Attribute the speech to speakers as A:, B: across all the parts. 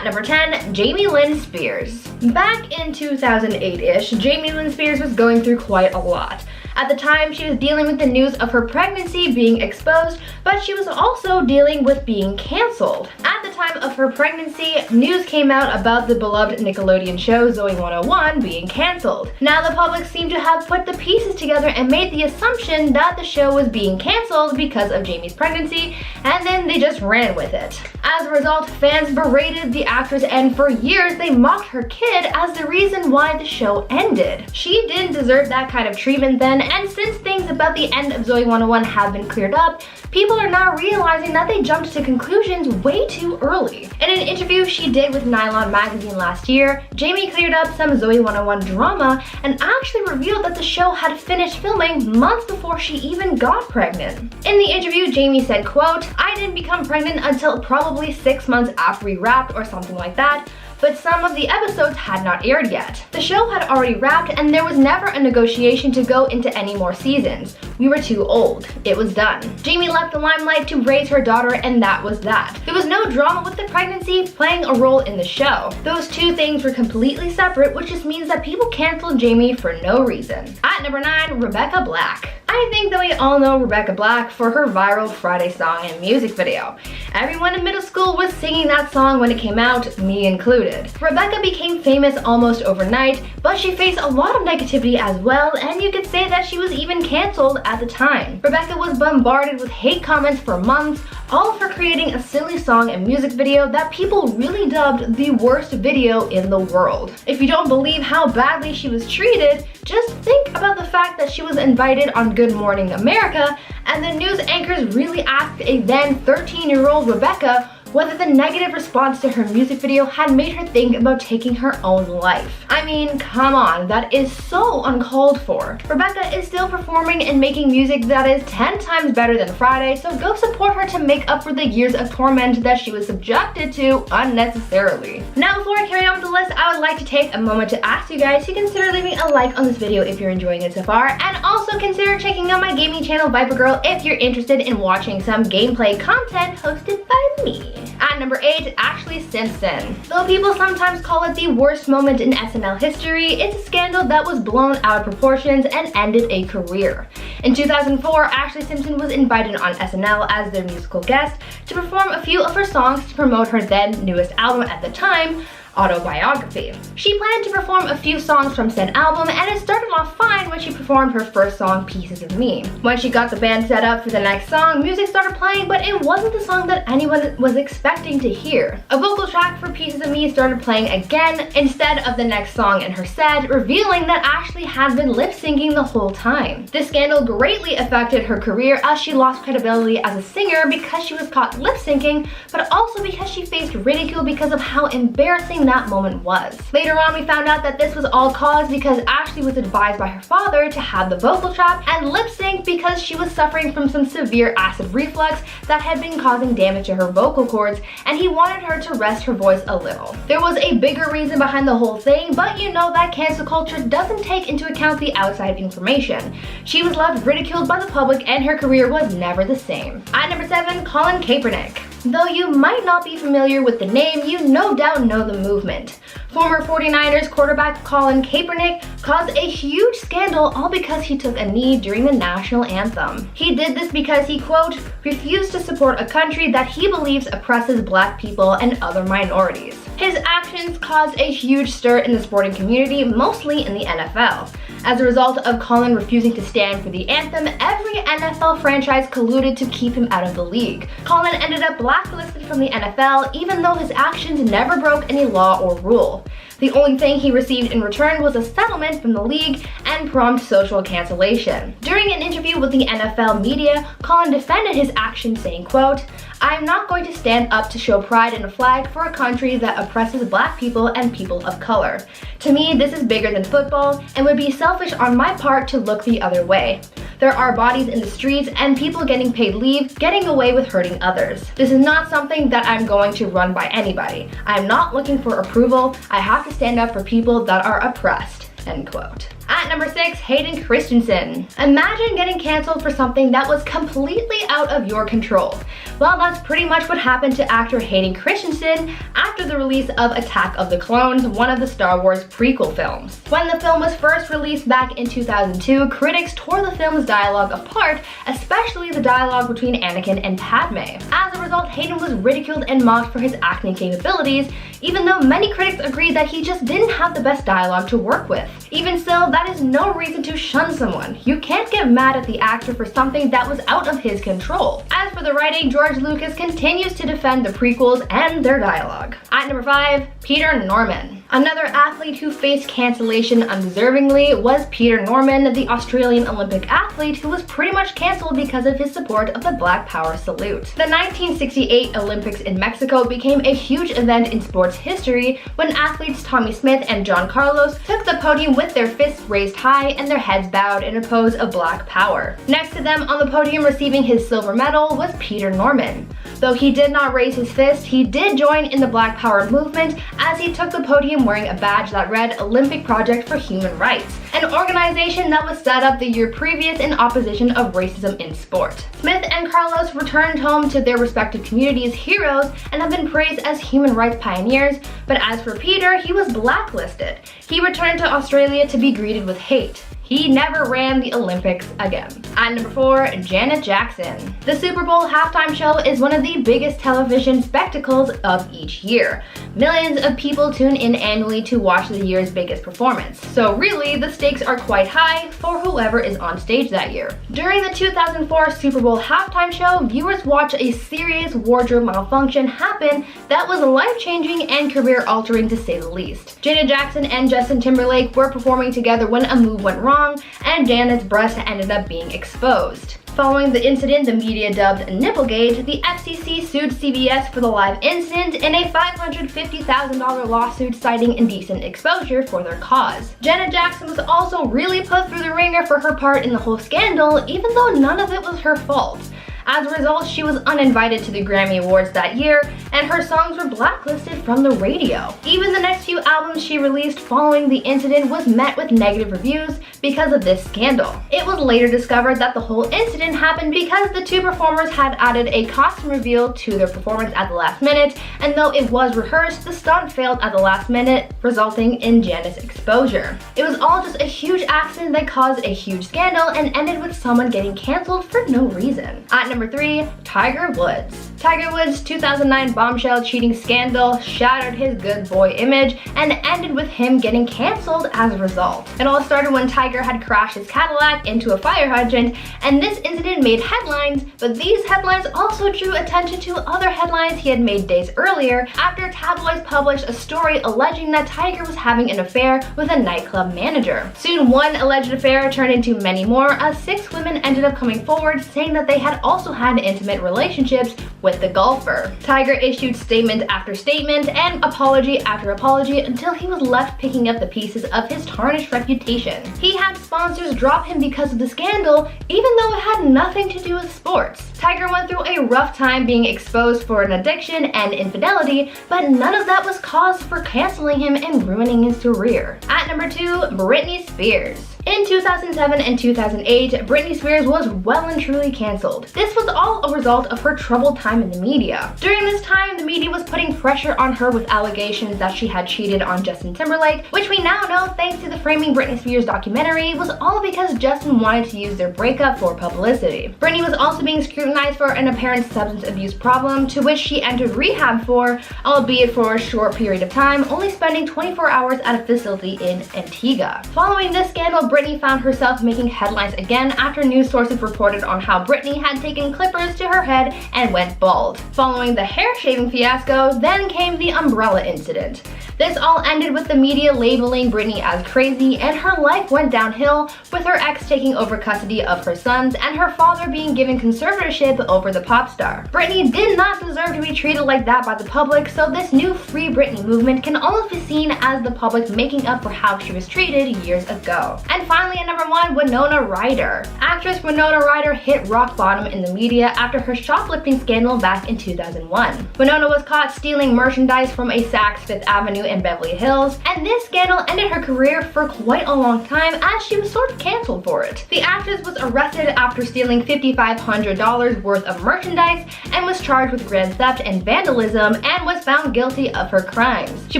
A: number 10, Jamie Lynn Spears. Back in 2008-ish, Jamie Lynn Spears was going through quite a lot. At the time, she was dealing with the news of her pregnancy being exposed, but she was also dealing with being canceled. At the time of her pregnancy, news came out about the beloved Nickelodeon show Zoey 101 being canceled. Now the public seemed to have put the pieces together and made the assumption that the show was being canceled because of Jamie's pregnancy, and then they just ran with it. As a result, fans berated the actress, and for years they mocked her kid as the reason why the show ended. She didn't deserve that kind of treatment then, and since things about the end of Zoey 101 have been cleared up, people are now realizing that they jumped to conclusions way too early. In an interview she did with Nylon magazine last year, Jamie cleared up some Zoey 101 drama and actually revealed that the show had finished filming months before she even got pregnant. In the interview, Jamie said, quote, "I didn't become pregnant until probably 6 months after we wrapped or something like that, but some of the episodes had not aired yet. The show had already wrapped and there was never a negotiation to go into any more seasons. We were too old. It was done." Jamie left the limelight to raise her daughter, and that was that. There was no drama with the pregnancy playing a role in the show. Those two things were completely separate, which just means that people canceled Jamie for no reason. At number 9, Rebecca Black. I think that we all know Rebecca Black for her viral Friday song and music video. Everyone in middle school was singing that song when it came out, me included. Rebecca became famous almost overnight, but she faced a lot of negativity as well, and you could say that she was even canceled at the time. Rebecca was bombarded with hate comments for months, all for creating a silly song and music video that people really dubbed the worst video in the world. If you don't believe how badly she was treated, just think about the fact that she was invited on Good Morning America, and the news anchors really asked a then 13-year-old Rebecca whether the negative response to her music video had made her think about taking her own life. I mean, come on, that is so uncalled for. Rebecca is still performing and making music that is 10 times better than Friday, so go support her to make up for the years of torment that she was subjected to unnecessarily. Now, before I carry on with the list, I would like to take a moment to ask you guys to consider leaving a like on this video if you're enjoying it so far, and also consider checking out my gaming channel Viper Girl if you're interested in watching some gameplay content hosted by me. At number 8, Ashley Simpson. Though people sometimes call it the worst moment in SNL history, it's a scandal that was blown out of proportions and ended a career. In 2004, Ashley Simpson was invited on SNL as their musical guest to perform a few of her songs to promote her then newest album at the time, Autobiography. She planned to perform a few songs from said album, and it started off fine when she performed her first song, Pieces of Me. When she got the band set up for the next song, music started playing, but it wasn't the song that anyone was expecting to hear. A vocal track for Pieces of Me started playing again instead of the next song in her set, revealing that Ashley had been lip-syncing the whole time. This scandal greatly affected her career as she lost credibility as a singer because she was caught lip-syncing, but also because she faced ridicule because of how embarrassing that moment was. Later on, we found out that this was all caused because Ashley was advised by her father to have the vocal trap and lip sync because she was suffering from some severe acid reflux that had been causing damage to her vocal cords, and he wanted her to rest her voice a little. There was a bigger reason behind the whole thing, but you know that cancel culture doesn't take into account the outside information. She was left ridiculed by the public, and her career was never the same. At number 7, Colin Kaepernick. Though you might not be familiar with the name, you no doubt know the movement. Former 49ers quarterback Colin Kaepernick caused a huge scandal all because he took a knee during the national anthem. He did this because he, quote, refused to support a country that he believes oppresses black people and other minorities. His actions caused a huge stir in the sporting community, mostly in the NFL. As a result of Colin refusing to stand for the anthem, every NFL franchise colluded to keep him out of the league. Colin ended up blacklisted from the NFL, even though his actions never broke any law or rule. The only thing he received in return was a settlement from the league and prompt social cancellation. During an interview with the NFL media, Colin defended his actions, saying, quote, "I am not going to stand up to show pride in a flag for a country that oppresses black people and people of color. To me, this is bigger than football and would be selfish on my part to look the other way. There are bodies in the streets and people getting paid leave, getting away with hurting others. This is not something that I'm going to run by anybody. I'm not looking for approval. I have to stand up for people that are oppressed." End quote. At number 6, Hayden Christensen. Imagine getting canceled for something that was completely out of your control. Well, that's pretty much what happened to actor Hayden Christensen after the release of Attack of the Clones, one of the Star Wars prequel films. When the film was first released back in 2002, critics tore the film's dialogue apart, especially the dialogue between Anakin and Padme. As a result, Hayden was ridiculed and mocked for his acting capabilities, even though many critics agreed that he just didn't have the best dialogue to work with. Even still, that is no reason to shun someone. You can't get mad at the actor for something that was out of his control. As for the writing, George Lucas continues to defend the prequels and their dialogue. At number 5, Peter Norman. Another athlete who faced cancellation undeservingly was Peter Norman, the Australian Olympic athlete who was pretty much cancelled because of his support of the Black Power salute. The 1968 Olympics in Mexico became a huge event in sports history when athletes Tommie Smith and John Carlos took the podium with their fists raised high and their heads bowed in a pose of Black Power. Next to them on the podium receiving his silver medal was Peter Norman. Though he did not raise his fist, he did join in the Black Power movement as he took the podium wearing a badge that read Olympic Project for Human Rights, an organization that was set up the year previous in opposition of racism in sport. Smith and Carlos returned home to their respective communities heroes and have been praised as human rights pioneers, but as for Peter, he was blacklisted. He returned to Australia to be greeted with hate. He never ran the Olympics again. At number 4, Janet Jackson. The Super Bowl halftime show is one of the biggest television spectacles of each year. Millions of people tune in annually to watch the year's biggest performance. So really, the stakes are quite high for whoever is on stage that year. During the 2004 Super Bowl halftime show, viewers watched a serious wardrobe malfunction happen that was life-changing and career-altering to say the least. Janet Jackson and Justin Timberlake were performing together when a move went wrong, and Janet's breast ended up being exposed. Following the incident, the media dubbed Nipplegate, the FCC sued CBS for the live incident in a $550,000 lawsuit citing indecent exposure for their cause. Janet Jackson was also really put through the ringer for her part in the whole scandal, even though none of it was her fault. As a result, she was uninvited to the Grammy Awards that year, and her songs were blacklisted from the radio. Even the next few albums she released following the incident was met with negative reviews because of this scandal. It was later discovered that the whole incident happened because the two performers had added a costume reveal to their performance at the last minute, and though it was rehearsed, the stunt failed at the last minute, resulting in Janet's exposure. It was all just a huge accident that caused a huge scandal and ended with someone getting canceled for no reason. At number 3, Tiger Woods. Tiger Woods' 2009 bombshell cheating scandal shattered his good boy image and ended with him getting canceled as a result. It all started when Tiger had crashed his Cadillac into a fire hydrant, and this incident made headlines, but these headlines also drew attention to other headlines he had made days earlier after tabloids published a story alleging that Tiger was having an affair with a nightclub manager. Soon, one alleged affair turned into many more as 6 women ended up coming forward saying that they had also had intimate relationships with the golfer. Tiger issued statement after statement and apology after apology until he was left picking up the pieces of his tarnished reputation. He had sponsors drop him because of the scandal, even though it had nothing to do with sports. Tiger went through a rough time being exposed for an addiction and infidelity, but none of that was cause for canceling him and ruining his career. At number 2, Britney Spears. In 2007 and 2008, Britney Spears was well and truly canceled. This was all a result of her troubled time in the media. During this time, the media was putting pressure on her with allegations that she had cheated on Justin Timberlake, which we now know, thanks to the Framing Britney Spears documentary, was all because Justin wanted to use their breakup for publicity. Britney was also being scrutinized for an apparent substance abuse problem, to which she entered rehab for, albeit for a short period of time, only spending 24 hours at a facility in Antigua. Following this scandal, Britney found herself making headlines again after news sources reported on how Britney had taken clippers to her head and went bald. Following the hair shaving fiasco, then came the umbrella incident. This all ended with the media labeling Britney as crazy, and her life went downhill, with her ex taking over custody of her sons and her father being given conservatorship ownership over the pop star. Britney did not deserve to be treated like that by the public, so this new Free Britney movement can almost be seen as the public making up for how she was treated years ago. And finally, at number 1, Winona Ryder. Actress Winona Ryder hit rock bottom in the media after her shoplifting scandal back in 2001. Winona was caught stealing merchandise from a Saks Fifth Avenue in Beverly Hills, and this scandal ended her career for quite a long time as she was sort of canceled for it. The actress was arrested after stealing $5,500 worth of merchandise and was charged with grand theft and vandalism and was found guilty of her crimes. She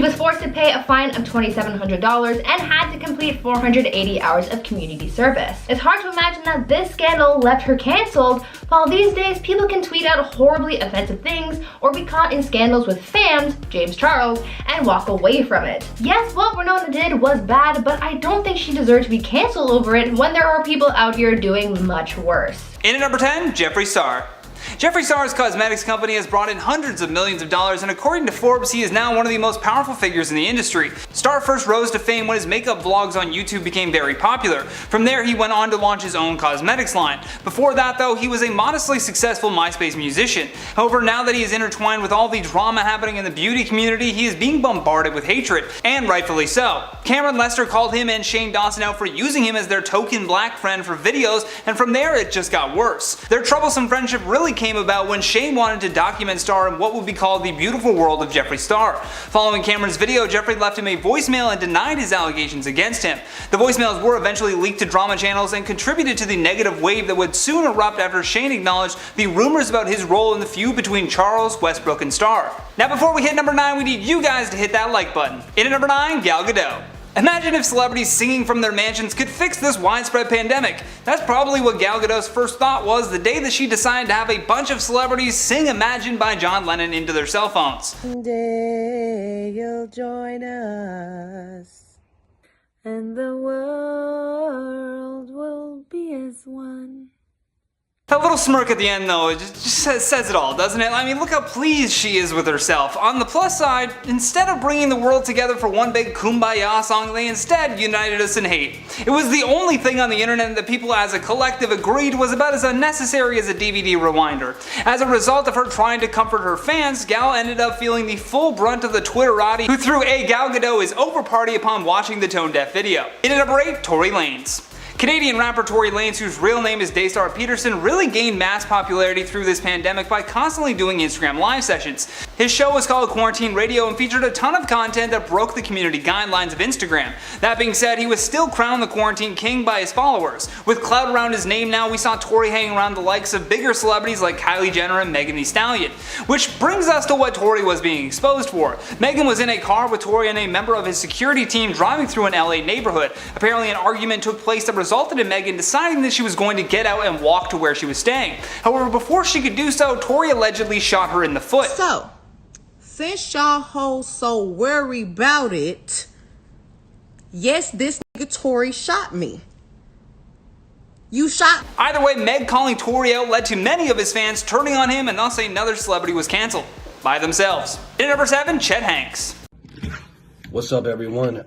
A: was forced to pay a fine of $2,700 and had to complete 480 hours of community service. It's hard to imagine that this scandal left her canceled, while these days people can tweet out horribly offensive things or be caught in scandals with fans, James Charles, and walk away from it. Yes, what Winona did was bad, but I don't think she deserved to be canceled over it when there are people out here doing much worse.
B: In at number 10, Jeffree Star. Jeffree Star's cosmetics company has brought in hundreds of millions of dollars, and according to Forbes, he is now one of the most powerful figures in the industry. Star first rose to fame when his makeup vlogs on YouTube became very popular. From there, he went on to launch his own cosmetics line. Before that though, he was a modestly successful MySpace musician. However, now that he is intertwined with all the drama happening in the beauty community, he is being bombarded with hatred, and rightfully so. Cameron Lester called him and Shane Dawson out for using him as their token black friend for videos, and from there it just got worse. Their troublesome friendship really came about when Shane wanted to document Star in what would be called the beautiful world of Jeffree Star. Following Cameron's video, Jeffree left him a voicemail and denied his allegations against him. The voicemails were eventually leaked to drama channels and contributed to the negative wave that would soon erupt after Shane acknowledged the rumors about his role in the feud between Charles, Westbrook, and Star. Now before we hit number 9, we need you guys to hit that like button. In at number 9, Gal Gadot. Imagine if celebrities singing from their mansions could fix this widespread pandemic. That's probably what Gal Gadot's first thought was the day that she decided to have a bunch of celebrities sing Imagine by John Lennon into their cell phones.
C: One day you'll join us, and the world will be as one.
B: That little smirk at the end though, it just says it all, doesn't it? I mean, look how pleased she is with herself. On the plus side, instead of bringing the world together for one big kumbaya song, they instead united us in hate. It was the only thing on the internet that people as a collective agreed was about as unnecessary as a DVD rewinder. As a result of her trying to comfort her fans, Gal ended up feeling the full brunt of the Twitterati who threw a Gal Gadot is over party upon watching the tone deaf video. In at number 8, Tory Lanez. Canadian rapper Tory Lanez, whose real name is Daystar Peterson, really gained mass popularity through this pandemic by constantly doing Instagram live sessions. His show was called Quarantine Radio and featured a ton of content that broke the community guidelines of Instagram. That being said, he was still crowned the quarantine king by his followers. With clout around his name now, we saw Tory hanging around the likes of bigger celebrities like Kylie Jenner and Megan Thee Stallion. Which brings us to what Tory was being exposed for. Megan was in a car with Tory and a member of his security team driving through an LA neighborhood. Apparently an argument took place that resulted in Megan deciding that she was going to get out and walk to where she was staying. However, before she could do so, Tory allegedly shot her in the foot.
C: So, since y'all hoes so worried about it, yes, this nigga Tory shot me. You shot.
B: Either way, Meg calling Tory out led to many of his fans turning on him, and thus another celebrity was cancelled by themselves. In number 7, Chet Hanks.
D: What's up, everyone?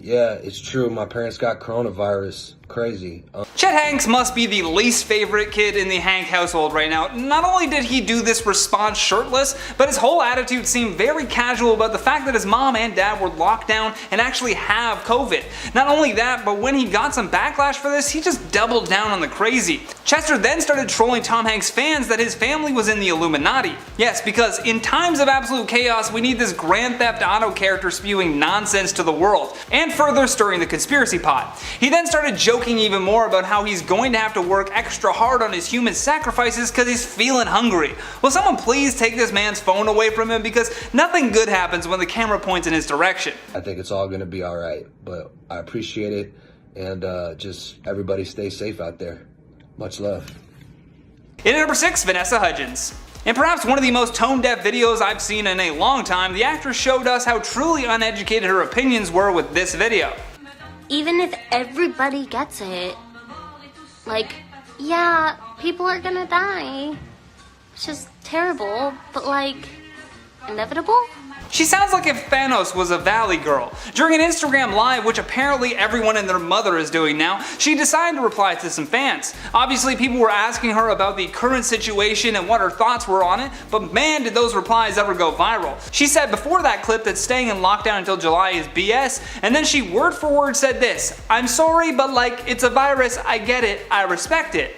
D: Yeah, it's true. My parents got coronavirus. Crazy.
B: Chet Hanks must be the least favorite kid in the Hank household right now. Not only did he do this response shirtless, but his whole attitude seemed very casual about the fact that his mom and dad were locked down and actually have COVID. Not only that, but when he got some backlash for this, he just doubled down on the crazy. Chester then started trolling Tom Hanks' fans that his family was in the Illuminati. Yes, because in times of absolute chaos, we need this Grand Theft Auto character spewing nonsense to the world, and further stirring the conspiracy pot. He then started joking even more about how he's going to have to work extra hard on his human sacrifices because he's feeling hungry. Will someone please take this man's phone away from him, because nothing good happens when the camera points in his direction.
D: I think it's all gonna be alright, but I appreciate it, and just everybody stay safe out there. Much love.
B: In at number 6, Vanessa Hudgens. In perhaps one of the most tone-deaf videos I've seen in a long time, the actress showed us how truly uneducated her opinions were with this video.
E: Even if everybody gets it, like, yeah, people are gonna die. It's just terrible, but like, inevitable?
B: She sounds like if Thanos was a Valley girl. During an Instagram live, which apparently everyone and their mother is doing now, she decided to reply to some fans. Obviously, people were asking her about the current situation and what her thoughts were on it, but man did those replies ever go viral. She said before that clip that staying in lockdown until July is BS, and then she word for word said this: "I'm sorry, but like, it's a virus, I get it, I respect it."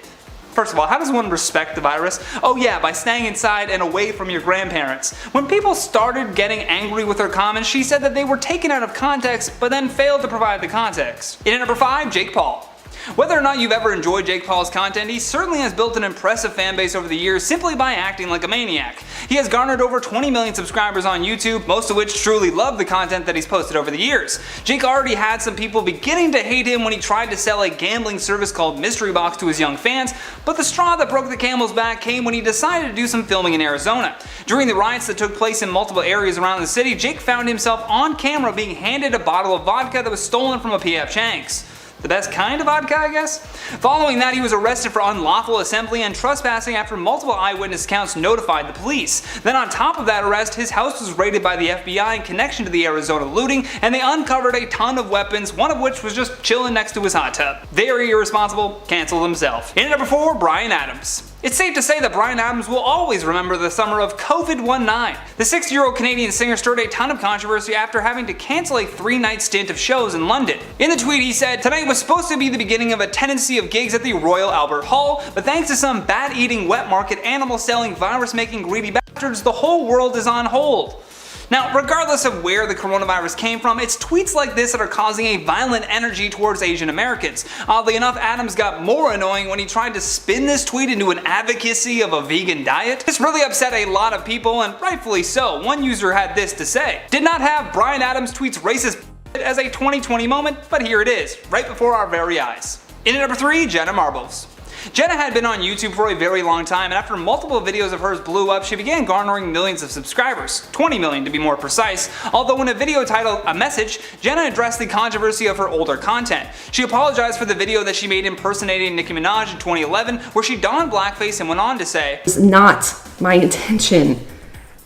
B: First of all, how does one respect the virus? Oh yeah, by staying inside and away from your grandparents. When people started getting angry with her comments, she said that they were taken out of context, but then failed to provide the context. In at number 5, Jake Paul. Whether or not you've ever enjoyed Jake Paul's content, he certainly has built an impressive fan base over the years simply by acting like a maniac. He has garnered over 20 million subscribers on YouTube, most of which truly love the content that he's posted over the years. Jake already had some people beginning to hate him when he tried to sell a gambling service called Mystery Box to his young fans, but the straw that broke the camel's back came when he decided to do some filming in Arizona. During the riots that took place in multiple areas around the city, Jake found himself on camera being handed a bottle of vodka that was stolen from a P.F. Chang's. The best kind of vodka, I guess? Following that, he was arrested for unlawful assembly and trespassing after multiple eyewitness accounts notified the police. Then on top of that arrest, his house was raided by the FBI in connection to the Arizona looting, and they uncovered a ton of weapons, one of which was just chilling next to his hot tub. Very irresponsible, canceled himself. In at number 4, Bryan Adams. It's safe to say that Bryan Adams will always remember the summer of COVID-19. The 60-year-old Canadian singer stirred a ton of controversy after having to cancel a 3-night stint of shows in London. In the tweet he said, "Tonight was supposed to be the beginning of a tendency of gigs at the Royal Albert Hall, but thanks to some bat-eating, wet market, animal-selling, virus-making greedy bastards, the whole world is on hold." Now, regardless of where the coronavirus came from, it's tweets like this that are causing a violent energy towards Asian Americans. Oddly enough, Adams got more annoying when he tried to spin this tweet into an advocacy of a vegan diet. This really upset a lot of people, and rightfully so. One user had this to say: "Did not have Bryan Adams tweets racist as a 2020 moment, but here it is, right before our very eyes." In at number 3, Jenna Marbles. Jenna had been on YouTube for a very long time, and after multiple videos of hers blew up, she began garnering millions of subscribers, 20 million to be more precise, although in a video titled A Message, Jenna addressed the controversy of her older content. She apologized for the video that she made impersonating Nicki Minaj in 2011, where she donned blackface and went on to say,
F: "It's not my intention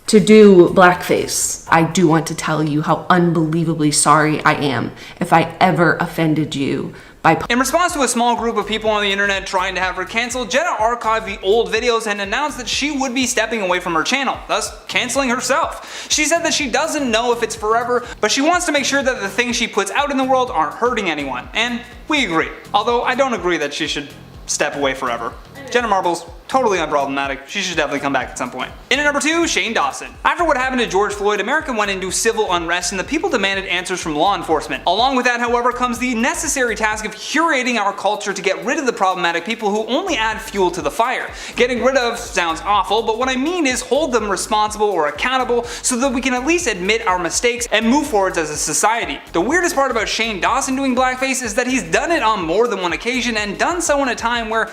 F: to do blackface. I do want to tell you how unbelievably sorry I am if I ever offended you by..."
B: In response to a small group of people on the internet trying to have her canceled, Jenna archived the old videos and announced that she would be stepping away from her channel, thus canceling herself. She said that she doesn't know if it's forever, but she wants to make sure that the things she puts out in the world aren't hurting anyone, and we agree. Although I don't agree that she should step away forever. Jenna Marbles, totally unproblematic. She should definitely come back at some point. In at number 2, Shane Dawson. After what happened to George Floyd, America went into civil unrest and the people demanded answers from law enforcement. Along with that, however, comes the necessary task of curating our culture to get rid of the problematic people who only add fuel to the fire. Getting rid of sounds awful, but what I mean is hold them responsible or accountable so that we can at least admit our mistakes and move forwards as a society. The weirdest part about Shane Dawson doing blackface is that he's done it on more than one occasion and done so in a time where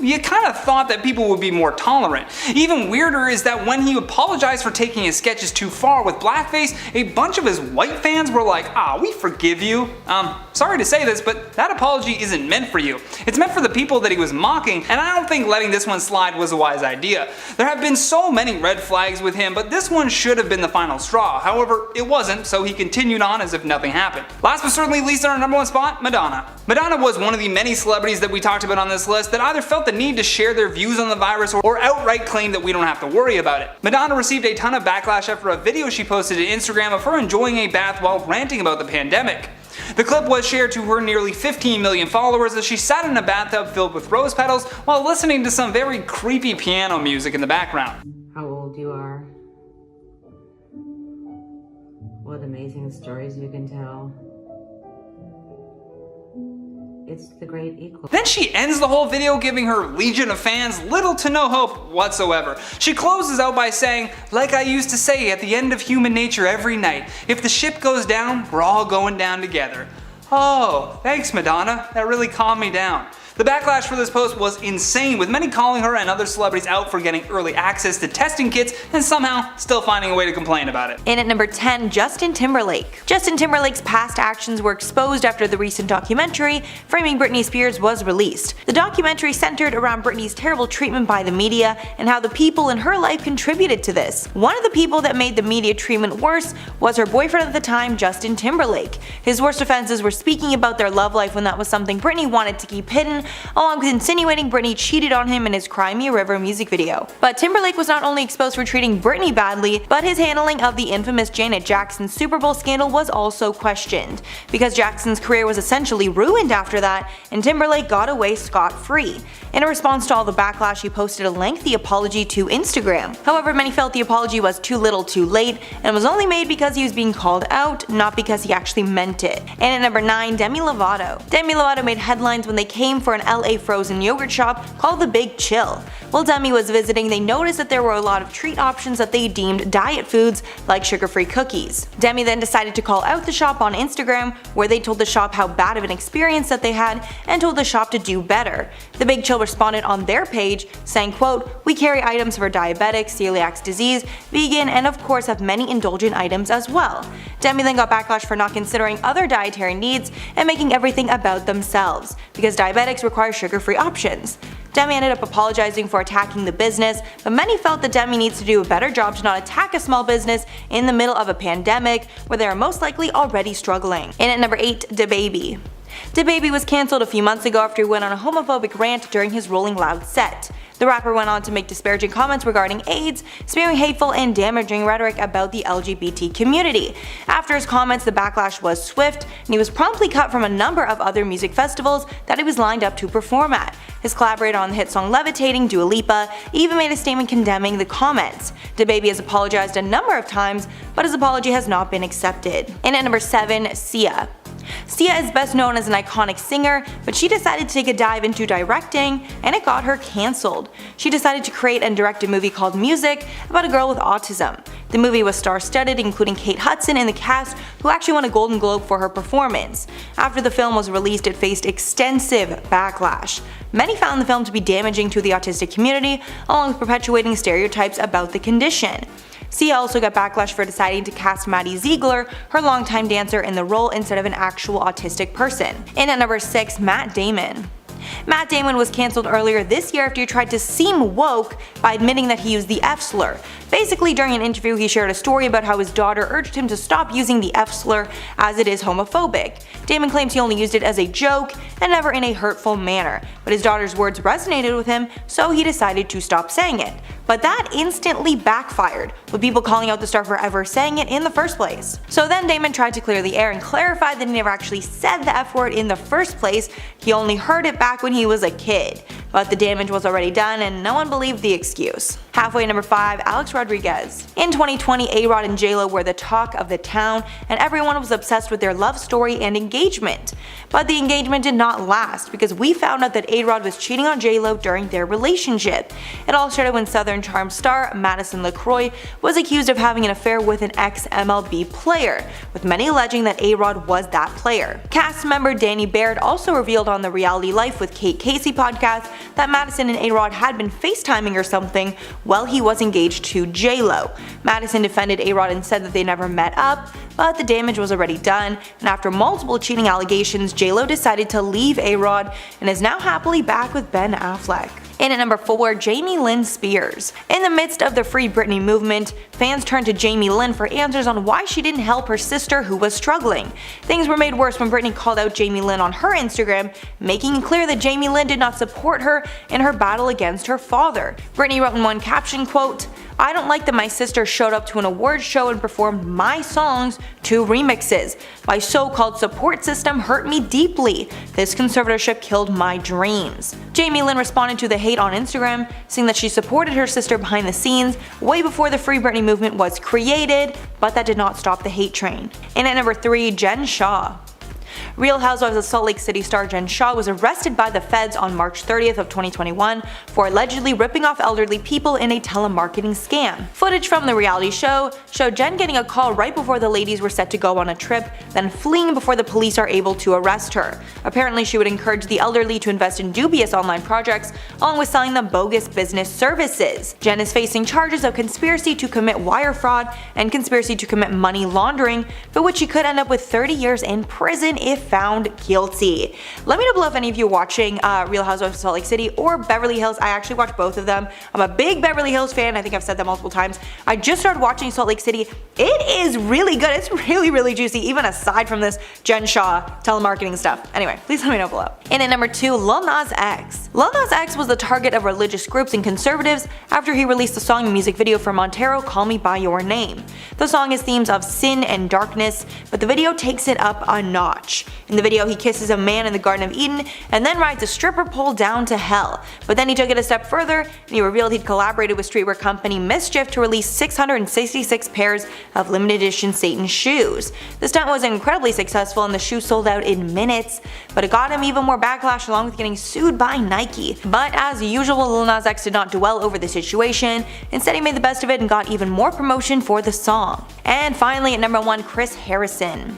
B: you kind of thought that people would be more tolerant. Even weirder is that when he apologized for taking his sketches too far with blackface, a bunch of his white fans were like, "Ah, we forgive you." Sorry to say this, but that apology isn't meant for you. It's meant for the people that he was mocking, and I don't think letting this one slide was a wise idea. There have been so many red flags with him, but this one should have been the final straw. However, it wasn't, so he continued on as if nothing happened. Last but certainly least on our number 1 spot, Madonna. Madonna was one of the many celebrities that we talked about on this list that either felt the need to share their views on the virus or outright claim that we don't have to worry about it. Madonna received a ton of backlash after a video she posted to Instagram of her enjoying a bath while ranting about the pandemic. The clip was shared to her nearly 15 million followers as she sat in a bathtub filled with rose petals while listening to some very creepy piano music in the background.
G: How old you are, what amazing stories you can tell. It's the great equal.
B: Then she ends the whole video giving her legion of fans little to no hope whatsoever. She closes out by saying, "Like I used to say at the end of Human Nature every night, if the ship goes down, we're all going down together." Oh, thanks Madonna, that really calmed me down. The backlash for this post was insane, with many calling her and other celebrities out for getting early access to testing kits and somehow still finding a way to complain about it.
H: In at number 10, Justin Timberlake. Justin Timberlake's past actions were exposed after the recent documentary framing Britney Spears was released. The documentary centered around Britney's terrible treatment by the media and how the people in her life contributed to this. One of the people that made the media treatment worse was her boyfriend at the time, Justin Timberlake. His worst offenses were speaking about their love life when that was something Britney wanted to keep hidden, along with insinuating Britney cheated on him in his Cry Me a River music video. But Timberlake was not only exposed for treating Britney badly, but his handling of the infamous Janet Jackson Super Bowl scandal was also questioned, because Jackson's career was essentially ruined after that, and Timberlake got away scot-free. In a response to all the backlash, he posted a lengthy apology to Instagram. However, many felt the apology was too little too late, and was only made because he was being called out, not because he actually meant it. And at number 9, Demi Lovato. Demi Lovato made headlines when they came for an LA frozen yogurt shop called The Big Chill. While Demi was visiting, they noticed that there were a lot of treat options that they deemed diet foods, like sugar-free cookies. Demi then decided to call out the shop on Instagram, where they told the shop how bad of an experience that they had and told the shop to do better. The Big Chill responded on their page saying, quote, "We carry items for diabetics, celiac disease, vegan, and of course have many indulgent items as well." Demi then got backlash for not considering other dietary needs and making everything about themselves, because diabetics require sugar-free options. Demi ended up apologizing for attacking the business, but many felt that Demi needs to do a better job to not attack a small business in the middle of a pandemic where they are most likely already struggling. And at number 8, DaBaby. DaBaby was cancelled a few months ago after he went on a homophobic rant during his Rolling Loud set. The rapper went on to make disparaging comments regarding AIDS, spewing hateful and damaging rhetoric about the LGBT community. After his comments, the backlash was swift, and he was promptly cut from a number of other music festivals that he was lined up to perform at. His collaborator on the hit song Levitating, Dua Lipa, even made a statement condemning the comments. DaBaby has apologized a number of times, but his apology has not been accepted. And at number 7, Sia. Sia is best known as an iconic singer, but she decided to take a dive into directing, and it got her cancelled. She decided to create and direct a movie called Music about a girl with autism. The movie was star-studded, including Kate Hudson in the cast, who actually won a Golden Globe for her performance. After the film was released, it faced extensive backlash. Many found the film to be damaging to the autistic community, along with perpetuating stereotypes about the condition. Sia also got backlash for deciding to cast Maddie Ziegler, her longtime dancer, in the role instead of an actual autistic person. And at number 6, Matt Damon. Matt Damon was cancelled earlier this year after he tried to seem woke by admitting that he used the F slur. Basically, during an interview, he shared a story about how his daughter urged him to stop using the F slur as it is homophobic. Damon claims he only used it as a joke and never in a hurtful manner, but his daughter's words resonated with him, so he decided to stop saying it. But that instantly backfired, with people calling out the star for ever saying it in the first place. So then Damon tried to clear the air and clarify that he never actually said the F word in the first place, he only heard it back when he was a kid. But the damage was already done and no one believed the excuse. Halfway, number 5, Alex Rodriguez. In 2020, A-Rod and J-Lo were the talk of the town, and everyone was obsessed with their love story and engagement. But the engagement did not last, because we found out that A-Rod was cheating on J-Lo during their relationship. It all started when Southern Charm star Madison LaCroix was accused of having an affair with an ex-MLB player, with many alleging that A-Rod was that player. Cast member Danny Baird also revealed on the Reality Life with Kate Casey podcast that Madison and A-Rod had been FaceTiming or something while he was engaged to J-Lo. Madison defended A-Rod and said that they never met up, but the damage was already done, and after multiple cheating allegations, J-Lo decided to leave A-Rod and is now happily back with Ben Affleck. And at number 4, Jamie Lynn Spears. In the midst of the Free Britney movement, fans turned to Jamie Lynn for answers on why she didn't help her sister who was struggling. Things were made worse when Britney called out Jamie Lynn on her Instagram, making it clear that Jamie Lynn did not support her in her battle against her father. Britney wrote in one caption, quote, "I don't like that my sister showed up to an awards show and performed my songs to remixes. My so-called support system hurt me deeply. This conservatorship killed my dreams." Jamie Lynn responded to the hate on Instagram, saying that she supported her sister behind the scenes way before the Free Britney movement was created, but that did not stop the hate train. And at number 3, Jen Shah. Real Housewives of Salt Lake City star Jen Shah was arrested by the feds on March 30th of 2021 for allegedly ripping off elderly people in a telemarketing scam. Footage from the reality show showed Jen getting a call right before the ladies were set to go on a trip, then fleeing before the police are able to arrest her. Apparently, she would encourage the elderly to invest in dubious online projects, along with selling them bogus business services. Jen is facing charges of conspiracy to commit wire fraud and conspiracy to commit money laundering, for which she could end up with 30 years in prison if found guilty. Let me know below if any of you are watching Real Housewives of Salt Lake City or Beverly Hills. I actually watch both of them. I'm a big Beverly Hills fan. I think I've said that multiple times. I just started watching Salt Lake City. It is really good. It's really juicy, even aside from this Jen Shah telemarketing stuff. Anyway, please let me know below. And at number 2, Lil Nas X. Lil Nas X was the target of religious groups and conservatives after he released the song and music video for Montero, Call Me By Your Name. The song has themes of sin and darkness, but the video takes it up a notch. In the video, he kisses a man in the Garden of Eden and then rides a stripper pole down to hell. But then he took it a step further and he revealed he'd collaborated with streetwear company Mischief to release 666 pairs of limited edition Satan shoes. The stunt was incredibly successful and the shoes sold out in minutes, but it got him even more backlash along with getting sued by Nike. But as usual, Lil Nas X did not dwell over the situation. Instead, he made the best of it and got even more promotion for the song. And finally, at number 1, Chris Harrison.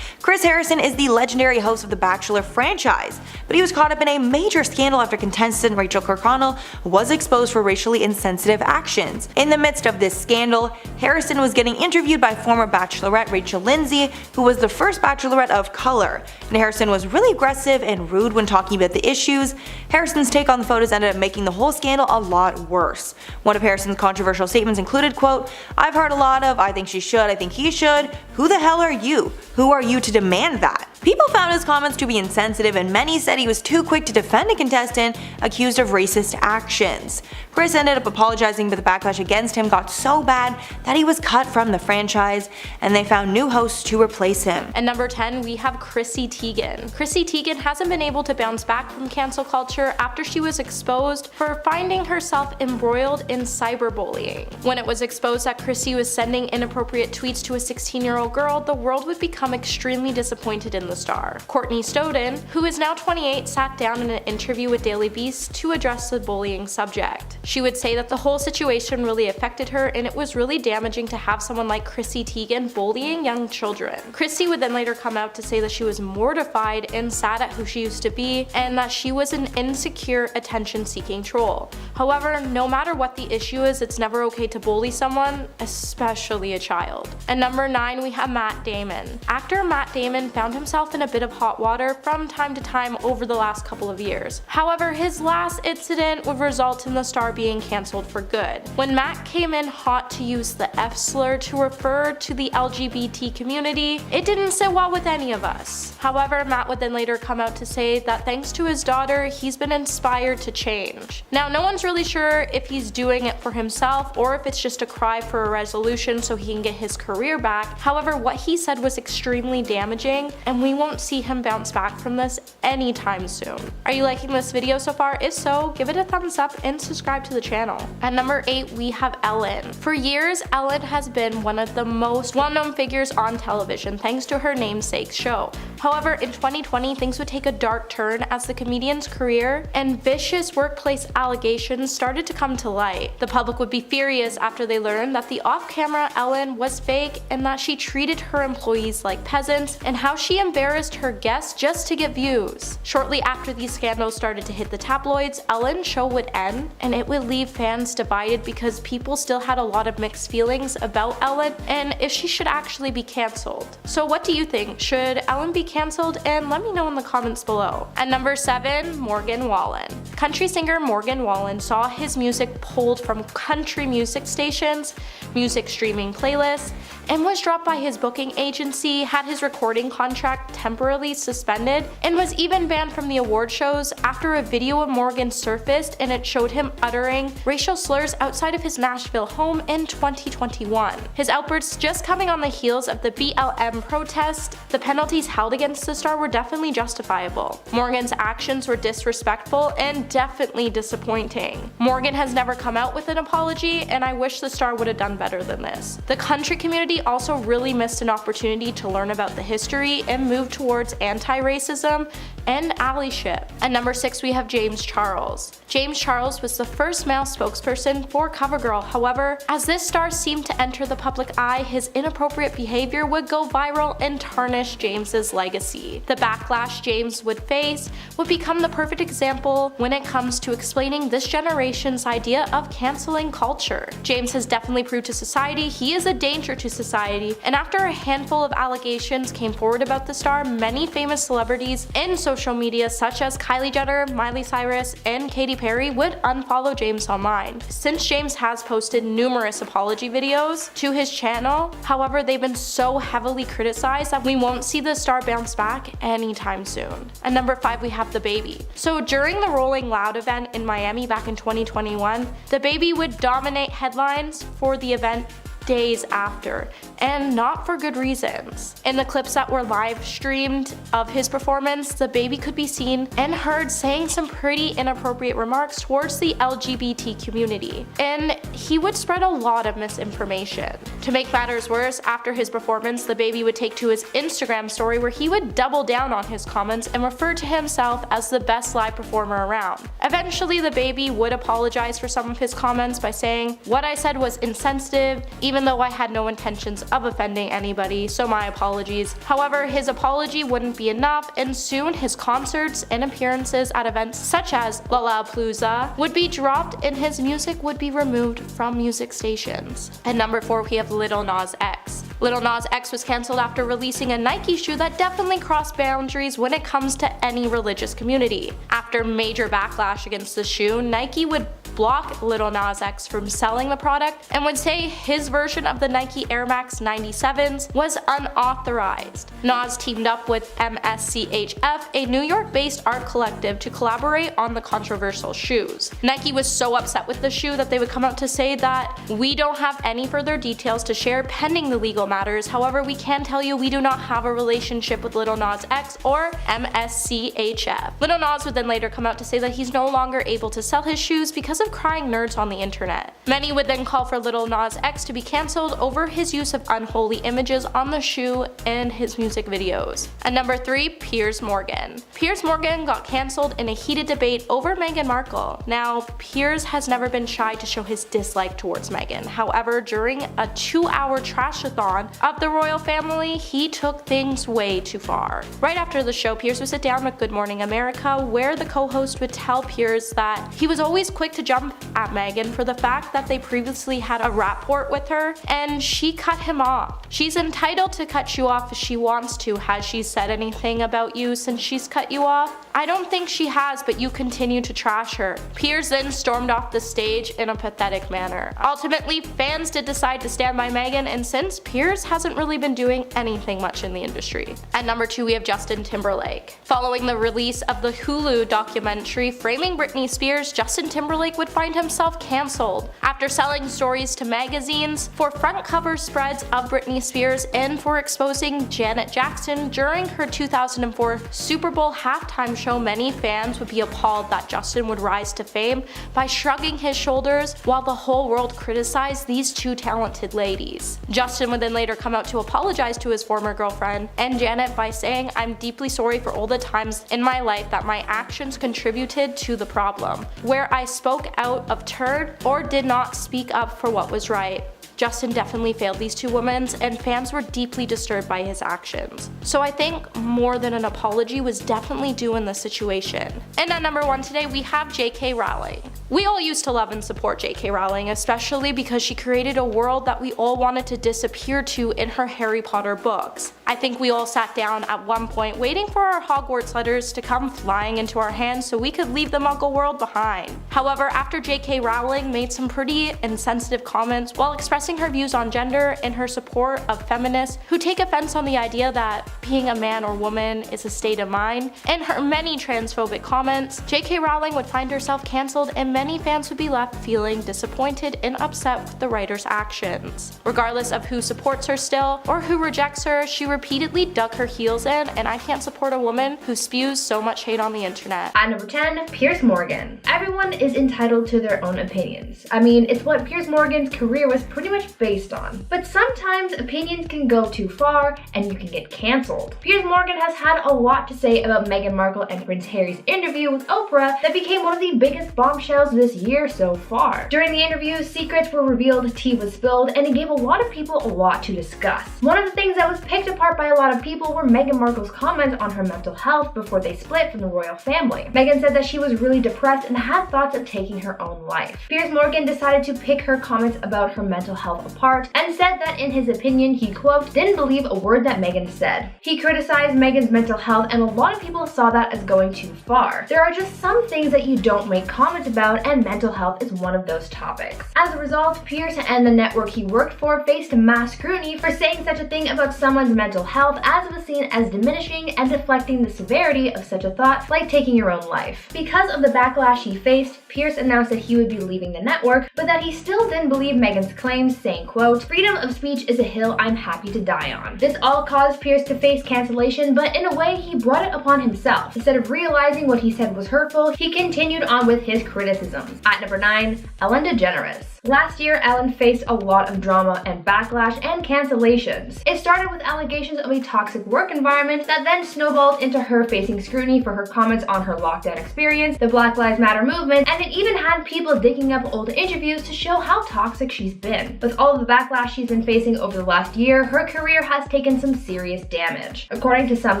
H: Chris Harrison is the legendary host of the Bachelor franchise, but he was caught up in a major scandal after contestant Rachel Kirkconnell was exposed for racially insensitive actions. In the midst of this scandal, Harrison was getting interviewed by former Bachelorette Rachel Lindsay, who was the first Bachelorette of color, and Harrison was really aggressive and rude when talking about the issues. Harrison's take on the photos ended up making the whole scandal a lot worse. One of Harrison's controversial statements included, quote, "I've heard a lot of, I think she should, I think he should. Who the hell are you? Who are you to demand that?" People found his comments to be insensitive and many said he was too quick to defend a contestant accused of racist actions. Chris ended up apologizing, but the backlash against him got so bad that he was cut from the franchise and they found new hosts to replace him.
I: At number 10, we have Chrissy Teigen. Chrissy Teigen hasn't been able to bounce back from cancel culture after she was exposed for finding herself embroiled in cyberbullying. When it was exposed that Chrissy was sending inappropriate tweets to a 16-year-old girl, the world would become extremely disappointed in the star. Courtney Stodden, who is now 28, sat down in an interview with Daily Beast to address the bullying subject. She would say that the whole situation really affected her and it was really damaging to have someone like Chrissy Teigen bullying young children. Chrissy would then later come out to say that she was mortified and sad at who she used to be and that she was an insecure, attention-seeking troll. However, no matter what the issue is, it's never okay to bully someone, especially a child. At number 9, we have Matt Damon. Actor Matt Damon found himself in a bit of hot water from time to time over the last couple of years. However, his last incident would result in the star being cancelled for good. When Matt came in hot to use the F slur to refer to the LGBT community, it didn't sit well with any of us. However, Matt would then later come out to say that thanks to his daughter, he's been inspired to change. Now, no one's really sure if he's doing it for himself or if it's just a cry for a resolution so he can get his career back. However, what he said was extremely damaging and we won't see him bounce back from this anytime soon. Are you liking this video so far? If so, give it a thumbs up and subscribe to the channel. At number 8, we have Ellen. For years, Ellen has been one of the most well-known figures on television thanks to her namesake show. However, in 2020, things would take a dark turn as the comedian's career and vicious workplace allegations started to come to light. The public would be furious after they learned that the off-camera Ellen was fake and that she treated her employees like peasants and how she embarrassed her guests just to get views. Shortly after these scandals started to hit the tabloids, Ellen's show would end and it would leave fans divided because people still had a lot of mixed feelings about Ellen and if she should actually be cancelled. So what do you think? Should Ellen be cancelled? And let me know in the comments below. At number 7, Morgan Wallen. Country singer Morgan Wallen saw his music pulled from country music stations, music streaming playlists, and was dropped by his booking agency, had his recording contract temporarily suspended, and was even banned from the award shows after a video of Morgan surfaced and it showed him uttering racial slurs outside of his Nashville home in 2021. His outbursts just coming on the heels of the BLM protest, the penalties held against the star were definitely justifiable. Morgan's actions were disrespectful and definitely disappointing. Morgan has never come out with an apology and I wish the star would have done better than this. The country community celebrity also really missed an opportunity to learn about the history and move towards anti-racism and allyship. At number 6, we have James Charles. James Charles was the first male spokesperson for CoverGirl. However, as this star seemed to enter the public eye, his inappropriate behavior would go viral and tarnish James's legacy. The backlash James would face would become the perfect example when it comes to explaining this generation's idea of canceling culture. James has definitely proved to society he is a danger to society, and after a handful of allegations came forward about the star, many famous celebrities in social media such as Kylie Jenner, Miley Cyrus, and Katy Perry would unfollow James online. Since James has posted numerous apology videos to his channel, however, they've been so heavily criticized that we won't see the star bounce back anytime soon. At number 5, we have DaBaby. So during the Rolling Loud event in Miami back in 2021, DaBaby would dominate headlines for the event days after, and not for good reasons. In the clips that were live streamed of his performance, DaBaby could be seen and heard saying some pretty inappropriate remarks towards the LGBT community, and he would spread a lot of misinformation. To make matters worse, after his performance, DaBaby would take to his Instagram story where he would double down on his comments and refer to himself as the best live performer around. Eventually, DaBaby would apologize for some of his comments by saying, "What I said was insensitive, even though I had no intentions of offending anybody, so my apologies." However, his apology wouldn't be enough, and soon his concerts and appearances at events such as Lollapalooza would be dropped and his music would be removed from music stations. At number 4, we have Lil Nas X. Lil Nas X was cancelled after releasing a Nike shoe that definitely crossed boundaries when it comes to any religious community. After major backlash against the shoe, Nike would block Lil Nas X from selling the product and would say his version of the Nike Air Max 97s was unauthorized. Nas teamed up with MSCHF, a New York-based art collective, to collaborate on the controversial shoes. Nike was so upset with the shoe that they would come out to say that, "We don't have any further details to share pending the legal matters. However, we can tell you we do not have a relationship with Lil Nas X or MSCHF." Lil Nas would then later come out to say that he's no longer able to sell his shoes because of crying nerds on the internet. Many would then call for Lil Nas X to be cancelled over his use of unholy images on the shoe and his music videos. At number 3, Piers Morgan. Piers Morgan got cancelled in a heated debate over Meghan Markle. Now, Piers has never been shy to show his dislike towards Meghan. However, during a 2-hour trash-a-thon of the royal family, he took things way too far. Right after the show, Piers would sit down with Good Morning America, where the co-host would tell Piers that he was always quick to jump at Meghan for the fact that they previously had a rapport with her, and she cut him off. "She's entitled to cut you off if she wants to. Has she said anything about you since she's cut you off? I don't think she has, but you continue to trash her." Piers then stormed off the stage in a pathetic manner. Ultimately, fans did decide to stand by Meghan, and since Piers hasn't really been doing anything much in the industry. At number 2, we have Justin Timberlake. Following the release of the Hulu documentary Framing Britney Spears, Justin Timberlake would find himself cancelled after selling stories to magazines for front cover spreads of Britney Spears and for exposing Janet Jackson during her 2004 Super Bowl halftime show. Many fans would be appalled that Justin would rise to fame by shrugging his shoulders while the whole world criticized these two talented ladies. Justin would then later come out to apologize to his former girlfriend and Janet by saying, "I'm deeply sorry for all the times in my life that my actions contributed to the problem, where I spoke out of turn or did not speak up for what was right." Justin definitely failed these two women, and fans were deeply disturbed by his actions. So I think more than an apology was definitely due in this situation. And at number 1 today, we have J.K. Rowling. We all used to love and support J.K. Rowling, especially because she created a world that we all wanted to disappear to in her Harry Potter books. I think we all sat down at one point waiting for our Hogwarts letters to come flying into our hands so we could leave the Muggle world behind. However, after J.K. Rowling made some pretty insensitive comments while expressing her views on gender and her support of feminists who take offense on the idea that being a man or woman is a state of mind, and her many transphobic comments, J.K. Rowling would find herself cancelled, and many fans would be left feeling disappointed and upset with the writer's actions. Regardless of who supports her still or who rejects her, she repeatedly dug her heels in, and I can't support a woman who spews so much hate on the internet.
A: At number 10, Piers Morgan. Everyone is entitled to their own opinions. I mean, it's what Piers Morgan's career was pretty much much based on. But sometimes opinions can go too far and you can get cancelled. Piers Morgan has had a lot to say about Meghan Markle and Prince Harry's interview with Oprah that became one of the biggest bombshells this year so far. During the interview, secrets were revealed, tea was spilled, and it gave a lot of people a lot to discuss. One of the things that was picked apart by a lot of people were Meghan Markle's comments on her mental health before they split from the royal family. Meghan said that she was really depressed and had thoughts of taking her own life. Piers Morgan decided to pick her comments about her mental health apart and said that in his opinion, he, quote, didn't believe a word that Meghan said. He criticized Meghan's mental health and a lot of people saw that as going too far. There are just some things that you don't make comments about, and mental health is one of those topics. As a result, Piers and the network he worked for faced mass scrutiny for saying such a thing about someone's mental health, as it was seen as diminishing and deflecting the severity of such a thought like taking your own life. Because of the backlash he faced, Piers announced that he would be leaving the network, but that he still didn't believe Meghan's claims, saying, quote, freedom of speech is a hill I'm happy to die on. This all caused Piers to face cancellation, but in a way he brought it upon himself. Instead of realizing what he said was hurtful, he continued on with his criticisms. At number 9, Ellen DeGeneres. Last year, Ellen faced a lot of drama and backlash and cancellations. It started with allegations of a toxic work environment that then snowballed into her facing scrutiny for her comments on her lockdown experience, the Black Lives Matter movement, and it even had people digging up old interviews to show how toxic she's been. With all of the backlash she's been facing over the last year, her career has taken some serious damage. According to some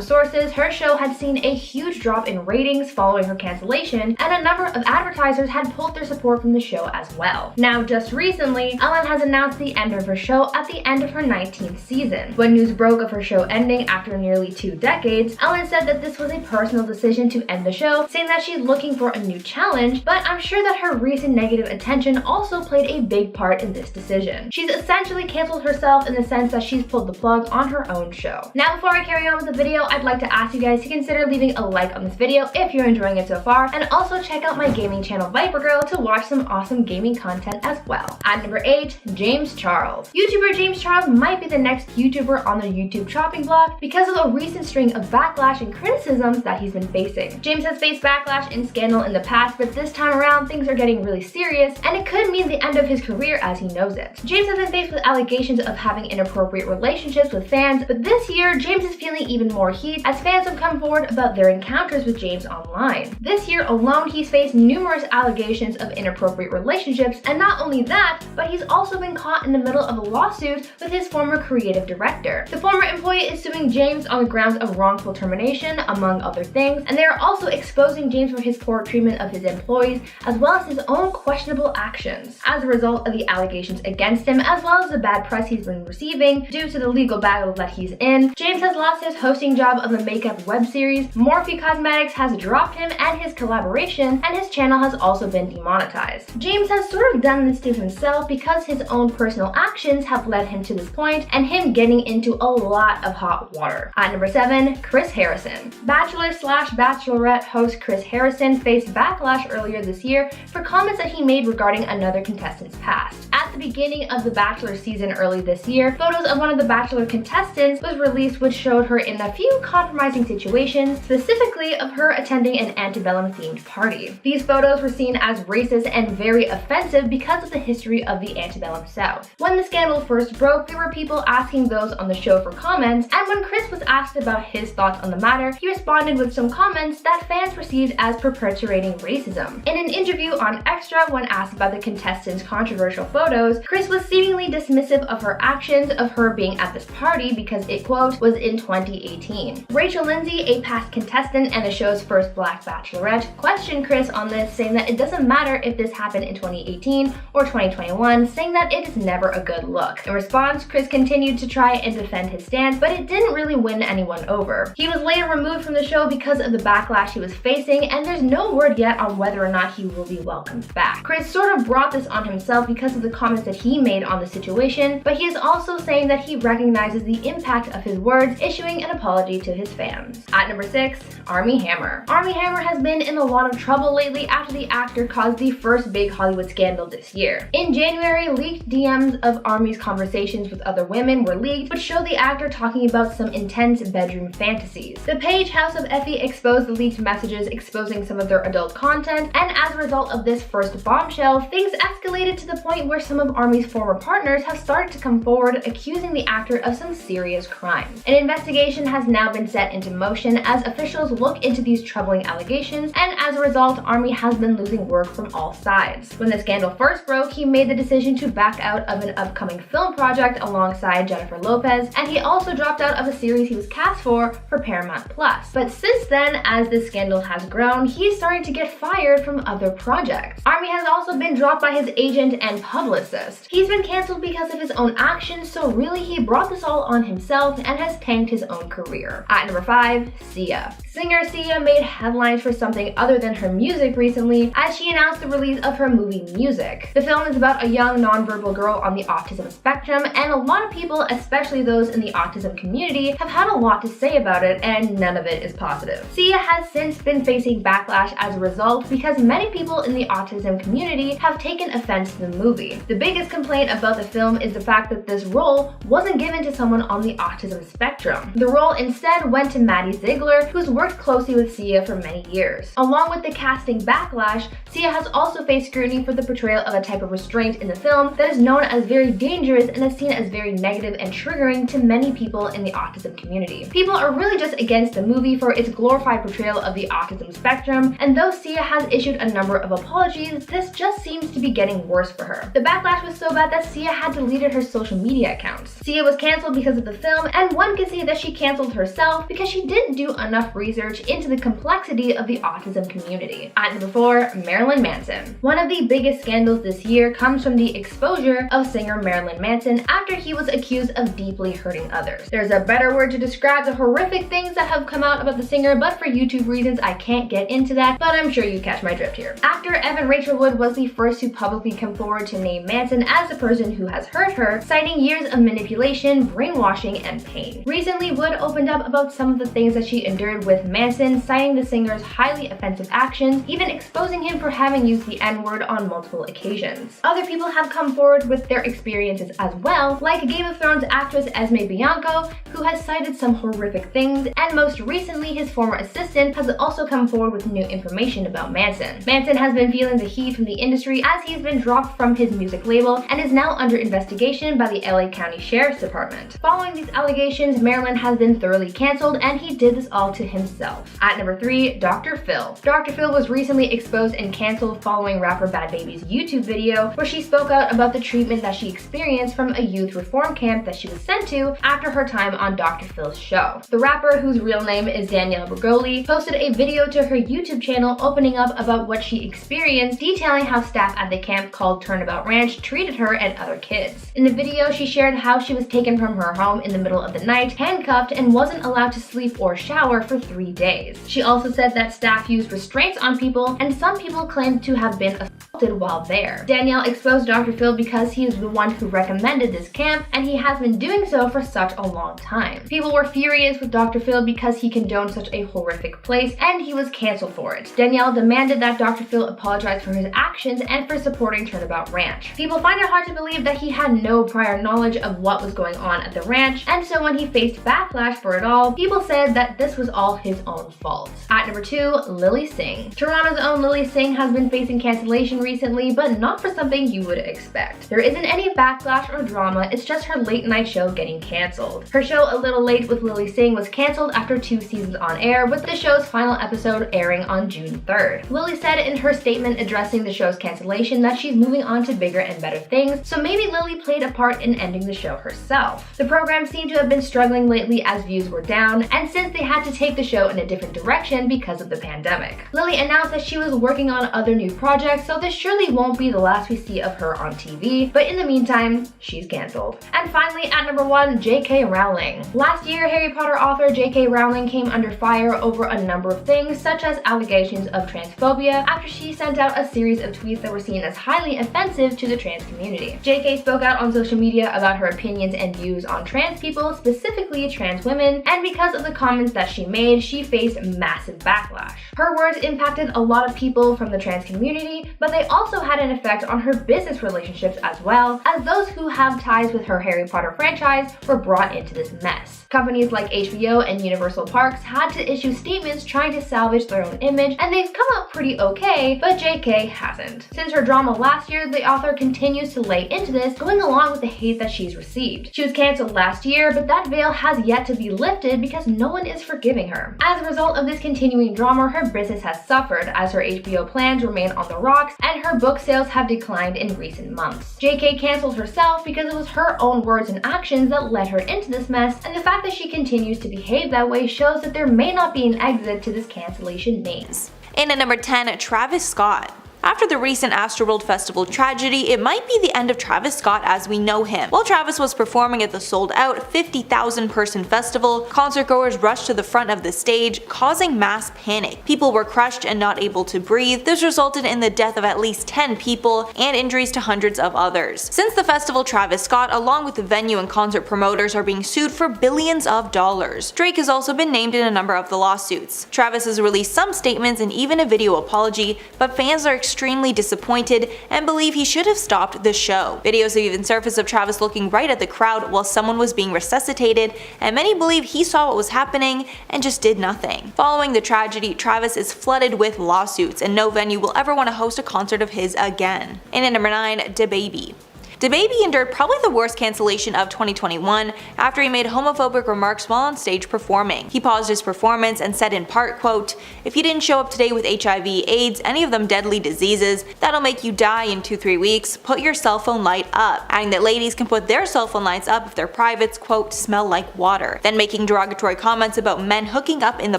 A: sources, her show had seen a huge drop in ratings following her cancellation, and a number of advertisers had pulled their support from the show as well. Now, just recently, Ellen has announced the end of her show at the end of her 19th season. When news broke of her show ending after nearly 2 decades, Ellen said that this was a personal decision to end the show, saying that she's looking for a new challenge, but I'm sure that her recent negative attention also played a big part in this decision. She's essentially canceled herself in the sense that she's pulled the plug on her own show. Now, before I carry on with the video, I'd like to ask you guys to consider leaving a like on this video if you're enjoying it so far, and also check out my gaming channel Viper Girl to watch some awesome gaming content as well. At number 8, James Charles. YouTuber James Charles might be the next YouTuber on the YouTube chopping block because of a recent string of backlash and criticisms that he's been facing. James has faced backlash and scandal in the past, but this time around things are getting really serious and it could mean the end of his career as he knows it. James has been faced with allegations of having inappropriate relationships with fans, but this year James is feeling even more heat as fans have come forward about their encounters with James online. This year alone he's faced numerous allegations of inappropriate relationships, and not only that, but he's also been caught in the middle of a lawsuit with his former creative director. The former employee is suing James on the grounds of wrongful termination, among other things, and they are also exposing James for his poor treatment of his employees, as well as his own questionable actions. As a result of the allegations against him, as well as the bad press he's been receiving due to the legal battle that he's in, James has lost his hosting job of the makeup web series, Morphe Cosmetics has dropped him and his collaboration, and his channel has also been demonetized. James has sort of done this to himself because his own personal actions have led him to this point and him getting into a lot of hot water. At number 7, Chris Harrison. Bachelor/Bachelorette host Chris Harrison faced backlash earlier this year for comments that he made regarding another contestant's past. At the beginning of the Bachelor season early this year, photos of one of the Bachelor contestants was released which showed her in a few compromising situations, specifically of her attending an antebellum themed party. These photos were seen as racist and very offensive because of the history of the antebellum South. When the scandal first broke, there were people asking those on the show for comments, and when Chris was asked about his thoughts on the matter, he responded with some comments that fans perceived as perpetuating racism. In an interview on Extra, when asked about the contestants' controversial photos, Chris was seemingly dismissive of her actions of her being at this party because it, quote, was in 2018. Rachel Lindsay, a past contestant and the show's first Black Bachelorette, questioned Chris on this, saying that it doesn't matter if this happened in 2018 or 2021, saying that it is never a good look. In response, Chris continued to try and defend his stance, but it didn't really win anyone over. He was later removed from the show because of the backlash he was facing, and there's no word yet on whether or not he will be welcomed back. Chris sort of brought this on himself because of the comments that he made on the situation, but he is also saying that he recognizes the impact of his words, issuing an apology to his fans. At number 6, Armie Hammer. Armie Hammer has been in a lot of trouble lately after the actor caused the first big Hollywood scandal this year. In January, leaked DMs of Armie's conversations with other women were leaked, which showed the actor talking about some intense bedroom fantasies. The page House of Effie exposed the leaked messages, exposing some of their adult content, and as a result of this first bombshell, things escalated to the point where some of some of Army's former partners have started to come forward accusing the actor of some serious crimes. An investigation has now been set into motion as officials look into these troubling allegations, and as a result, Army has been losing work from all sides. When the scandal first broke, he made the decision to back out of an upcoming film project alongside Jennifer Lopez, and he also dropped out of a series he was cast for Paramount Plus. But since then, as this scandal has grown, he's starting to get fired from other projects. Army has also been dropped by his agent and publicist. He's been cancelled because of his own actions, so really he brought this all on himself and has tanked his own career. At number 5, Sia. Singer Sia made headlines for something other than her music recently as she announced the release of her movie Music. The film is about a young nonverbal girl on the autism spectrum, and a lot of people, especially those in the autism community, have had a lot to say about it, and none of it is positive. Sia has since been facing backlash as a result because many people in the autism community have taken offense to the movie. The biggest complaint about the film is the fact that this role wasn't given to someone on the autism spectrum. The role instead went to Maddie Ziegler, who's worked closely with Sia for many years. Along with the casting backlash, Sia has also faced scrutiny for the portrayal of a type of restraint in the film that is known as very dangerous and is seen as very negative and triggering to many people in the autism community. People are really just against the movie for its glorified portrayal of the autism spectrum, and though Sia has issued a number of apologies, this just seems to be getting worse for her. The backlash was so bad that Sia had deleted her social media accounts. Sia was cancelled because of the film, and one could say that she cancelled herself because she didn't do enough research into the complexity of the autism community. At number 4, Marilyn Manson. One of the biggest scandals this year comes from the exposure of singer Marilyn Manson after he was accused of deeply hurting others. There's a better word to describe the horrific things that have come out about the singer, but for YouTube reasons I can't get into that, but I'm sure you catch my drift here. Actor Evan Rachel Wood was the first to publicly come forward to name Manson as the person who has hurt her, citing years of manipulation, brainwashing, and pain. Recently, Wood opened up about some of the things that she endured with Manson, citing the singer's highly offensive actions, even exposing him for having used the N-word on multiple occasions. Other people have come forward with their experiences as well, like Game of Thrones actress Esme Bianco, who has cited some horrific things, and most recently his former assistant has also come forward with new information about Manson. Manson has been feeling the heat from the industry as he's been dropped from his music label and is now under investigation by the LA County Sheriff's Department. Following these allegations, Marilyn has been thoroughly cancelled, and he did this all to himself. At number 3, Dr. Phil. Dr. Phil was recently exposed and cancelled following rapper Bad Baby's YouTube video where she spoke out about the treatment that she experienced from a youth reform camp that she was sent to after her time on Dr. Phil's show. The rapper, whose real name is Danielle Bergoli, posted a video to her YouTube channel opening up about what she experienced, detailing how staff at the camp called Turnabout Ranch treated her and other kids. In the video, she shared how she was taken from her home in the middle of the night, handcuffed, and wasn't allowed to sleep or shower for 3 days. She also said that staff used restraints on people, and some people claimed to have been assaulted while there. Danielle exposed Dr. Phil because he is the one who recommended this camp, and he has been doing so for such a long time. People were furious with Dr. Phil because he condoned such a horrific place, and he was cancelled for it. Danielle demanded that Dr. Phil apologize for his actions and for supporting Turnabout Ranch. People find it hard to believe that he had no prior knowledge of what was going on at the ranch, and so when he faced backlash for it all, people said that this was all his own fault. At number 2, Lilly Singh. Toronto's own Lilly Singh has been facing cancellation recently, but not for something you would expect. There isn't any backlash or drama, it's just her late night show getting cancelled. Her show A Little Late with Lilly Singh was cancelled after 2 seasons on air, with the show's final episode airing on June 3rd. Lilly said in her statement addressing the show's cancellation that she's moving on to bigger and better things, so maybe Lilly played a part in ending the show herself. The program seemed to have been struggling lately as views were down, and since they had to take the show in a different direction because of the pandemic. Lilly announced that she was working on other new projects, so this surely won't be the last we see of her on TV, but in the meantime, she's cancelled. And finally, at number 1, J.K. Rowling. Last year, Harry Potter author J.K. Rowling came under fire over a number of things, such as allegations of transphobia, after she sent out a series of tweets that were seen as highly offensive to the trans community. J.K. spoke out on social media about her opinions and views on trans people, specifically trans women, and because of the comments that she made, she faced massive backlash. Her words impacted a lot of people from the trans community, but they it also had an effect on her business relationships as well, as those who have ties with her Harry Potter franchise were brought into this mess. Companies like HBO and Universal Parks had to issue statements trying to salvage their own image, and they've come out pretty okay, but JK hasn't. Since her drama last year, the author continues to lay into this, going along with the hate that she's received. She was cancelled last year, but that veil has yet to be lifted because no one is forgiving her. As a result of this continuing drama, her business has suffered as her HBO plans remain on the rocks and her book sales have declined in recent months. JK canceled herself because it was her own words and actions that led her into this mess, and the fact that she continues to behave that way shows that there may not be an exit to this cancellation maze.
H: In at number 10, Travis Scott. After the recent Astroworld Festival tragedy, it might be the end of Travis Scott as we know him. While Travis was performing at the sold-out 50,000 person festival, concertgoers rushed to the front of the stage, causing mass panic. People were crushed and not able to breathe. This resulted in the death of at least 10 people and injuries to hundreds of others. Since the festival, Travis Scott, along with the venue and concert promoters, are being sued for billions of dollars. Drake has also been named in a number of the lawsuits. Travis has released some statements and even a video apology, but fans are extremely disappointed and believe he should have stopped the show. Videos have even surfaced of Travis looking right at the crowd while someone was being resuscitated, and many believe he saw what was happening and just did nothing. Following the tragedy, Travis is flooded with lawsuits, and no venue will ever want to host a concert of his again. And at number 9, DaBaby. DaBaby endured probably the worst cancellation of 2021 after he made homophobic remarks while on stage performing. He paused his performance and said in part, quote, "If you didn't show up today with HIV, AIDS, any of them deadly diseases, that'll make you die in 2-3 weeks, put your cell phone light up," adding that ladies can put their cell phone lights up if their privates, quote, "smell like water," then making derogatory comments about men hooking up in the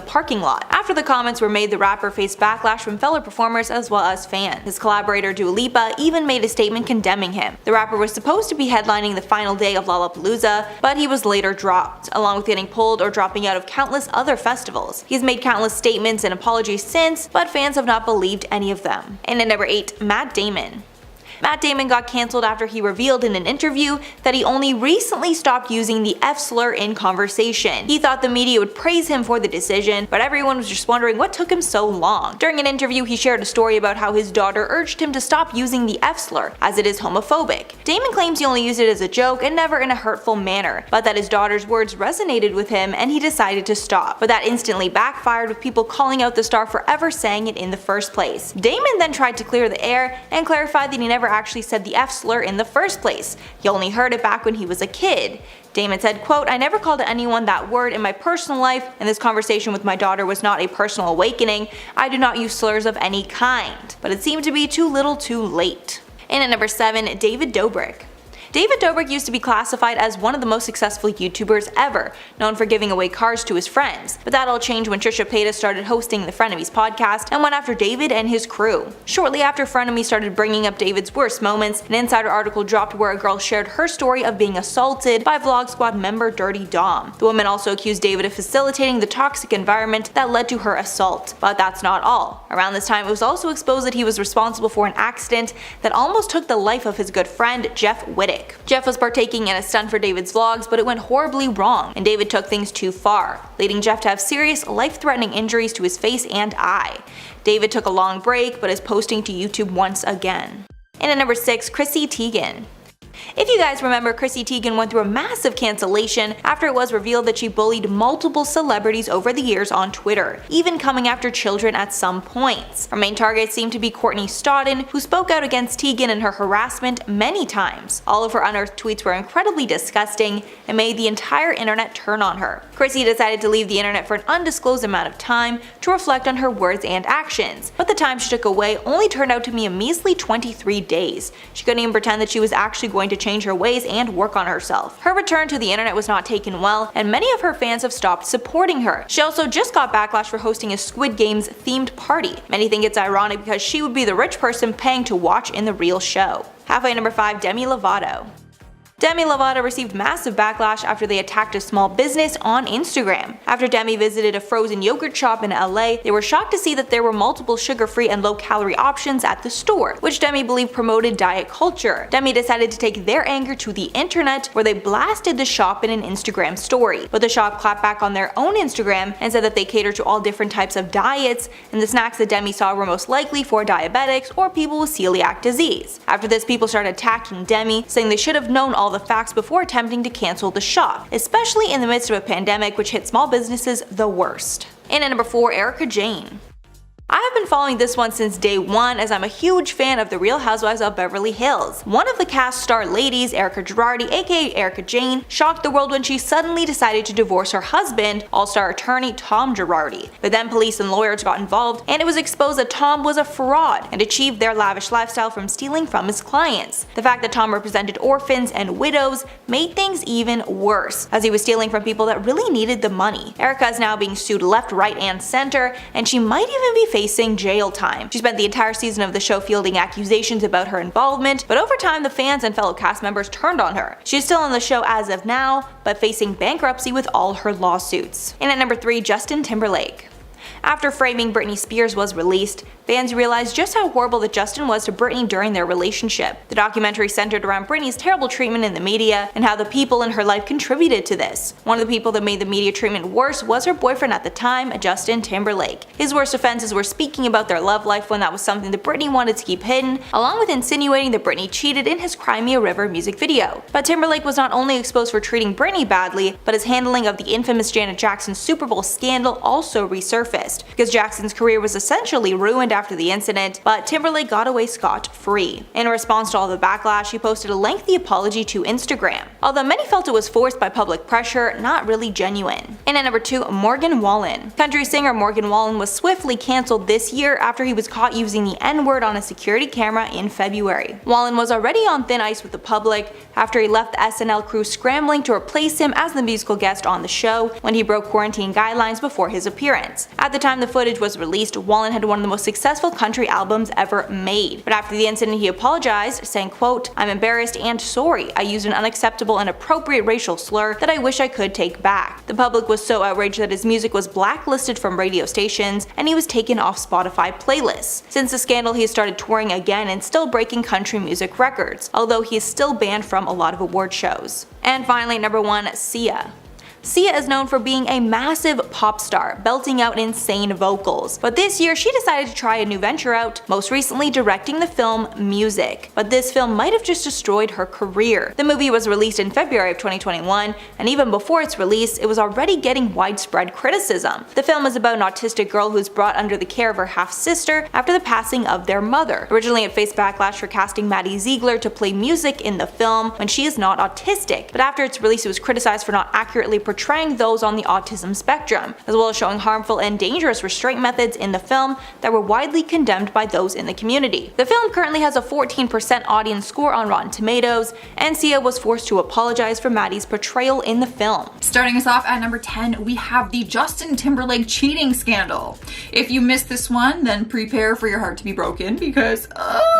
H: parking lot. After the comments were made, the rapper faced backlash from fellow performers as well as fans. His collaborator Dua Lipa even made a statement condemning him. The rapper was supposed to be headlining the final day of Lollapalooza, but he was later dropped, along with getting pulled or dropping out of countless other festivals. He's made countless statements and apologies since, but fans have not believed any of them. And at number 8, Matt Damon. Matt Damon got cancelled after he revealed in an interview that he only recently stopped using the F slur in conversation. He thought the media would praise him for the decision, but everyone was just wondering what took him so long. During an interview, he shared a story about how his daughter urged him to stop using the F slur, as it is homophobic. Damon claims he only used it as a joke and never in a hurtful manner, but that his daughter's words resonated with him and he decided to stop. But that instantly backfired, with people calling out the star for ever saying it in the first place. Damon then tried to clear the air and clarified that he never actually said the F slur in the first place. He only heard it back when he was a kid. Damon said, quote, "I never called anyone that word in my personal life, and this conversation with my daughter was not a personal awakening. I do not use slurs of any kind." But it seemed to be too little too late. And at number 7, David Dobrik. David Dobrik used to be classified as one of the most successful YouTubers ever, known for giving away cars to his friends. But that all changed when Trisha Paytas started hosting the Frenemies podcast and went after David and his crew. Shortly after, Frenemies started bringing up David's worst moments. An insider article dropped where a girl shared her story of being assaulted by Vlog Squad member Dirty Dom. The woman also accused David of facilitating the toxic environment that led to her assault. But that's not all. Around this time, it was also exposed that he was responsible for an accident that almost took the life of his good friend Jeff Wittick. Jeff was partaking in a stunt for David's vlogs, but it went horribly wrong, and David took things too far, leading Jeff to have serious, life-threatening injuries to his face and eye. David took a long break, but is posting to YouTube once again. And at number 6, Chrissy Teigen. If you guys remember, Chrissy Teigen went through a massive cancellation after it was revealed that she bullied multiple celebrities over the years on Twitter, even coming after children at some points. Her main target seemed to be Courtney Stodden, who spoke out against Teigen and her harassment many times. All of her unearthed tweets were incredibly disgusting and made the entire internet turn on her. Chrissy decided to leave the internet for an undisclosed amount of time to reflect on her words and actions, but the time she took away only turned out to be a measly 23 days. She couldn't even pretend that she was actually going to change her ways and work on herself. Her return to the internet was not taken well, and many of her fans have stopped supporting her. She also just got backlash for hosting a Squid Games themed party. Many think it's ironic because she would be the rich person paying to watch in the real show. Halfway number 5, Demi Lovato. Demi Lovato received massive backlash after they attacked a small business on Instagram. After Demi visited a frozen yogurt shop in LA, they were shocked to see that there were multiple sugar-free and low-calorie options at the store, which Demi believed promoted diet culture. Demi decided to take their anger to the internet, where they blasted the shop in an Instagram story. But the shop clapped back on their own Instagram and said that they cater to all different types of diets, and the snacks that Demi saw were most likely for diabetics or people with celiac disease. After this, people started attacking Demi, saying they should have known all the facts before attempting to cancel the shop, especially in the midst of a pandemic which hit small businesses the worst. And at number 4, Erika Jayne. I have been following this one since day one, as I'm a huge fan of The Real Housewives of Beverly Hills. One of the cast star ladies, Erika Girardi, aka Erika Jayne, shocked the world when she suddenly decided to divorce her husband, all-star attorney Tom Girardi. But then police and lawyers got involved, and it was exposed that Tom was a fraud and achieved their lavish lifestyle from stealing from his clients. The fact that Tom represented orphans and widows made things even worse, as he was stealing from people that really needed the money. Erika is now being sued left, right, and center, and she might even be facing jail time. She spent the entire season of the show fielding accusations about her involvement, but over time the fans and fellow cast members turned on her. She's still on the show as of now, but facing bankruptcy with all her lawsuits. And at number 3, Justin Timberlake. After Framing Britney Spears was released, fans realized just how horrible that Justin was to Britney during their relationship. The documentary centered around Britney's terrible treatment in the media and how the people in her life contributed to this. One of the people that made the media treatment worse was her boyfriend at the time, Justin Timberlake. His worst offenses were speaking about their love life when that was something that Britney wanted to keep hidden, along with insinuating that Britney cheated in his Cry Me a River music video. But Timberlake was not only exposed for treating Britney badly, but his handling of the infamous Janet Jackson Super Bowl scandal also resurfaced, because Jackson's career was essentially ruined after the incident, but Timberlake got away scot-free. In response to all the backlash, he posted a lengthy apology to Instagram. Although many felt it was forced by public pressure, not really genuine. And at number 2, Morgan Wallen. Country singer Morgan Wallen was swiftly cancelled this year after he was caught using the N-word on a security camera in February. Wallen was already on thin ice with the public after he left the SNL crew scrambling to replace him as the musical guest on the show when he broke quarantine guidelines before his appearance. At the time the footage was released, Wallen had one of the most successful country albums ever made. But after the incident, he apologized, saying, quote, "I'm embarrassed and sorry. I used an unacceptable and appropriate racial slur that I wish I could take back." The public was so outraged that his music was blacklisted from radio stations and he was taken off Spotify playlists. Since the scandal, he has started touring again and still breaking country music records, although he is still banned from a lot of award shows. And finally, number 1, Sia. Sia is known for being a massive pop star, belting out insane vocals. But this year, she decided to try a new venture out, most recently directing the film Music. But this film might have just destroyed her career. The movie was released in February of 2021, and even before its release, it was already getting widespread criticism. The film is about an autistic girl who's brought under the care of her half-sister after the passing of their mother. Originally, it faced backlash for casting Maddie Ziegler to play Music in the film when she is not autistic. But after its release, it was criticized for not accurately portraying those on the autism spectrum, as well as showing harmful and dangerous restraint methods in the film that were widely condemned by those in the community. The film currently has a 14% audience score on Rotten Tomatoes, and Sia was forced to apologize for Maddie's portrayal in the film.
J: Starting us off at number 10, we have the Justin Timberlake cheating scandal. If you missed this one, then prepare for your heart to be broken, because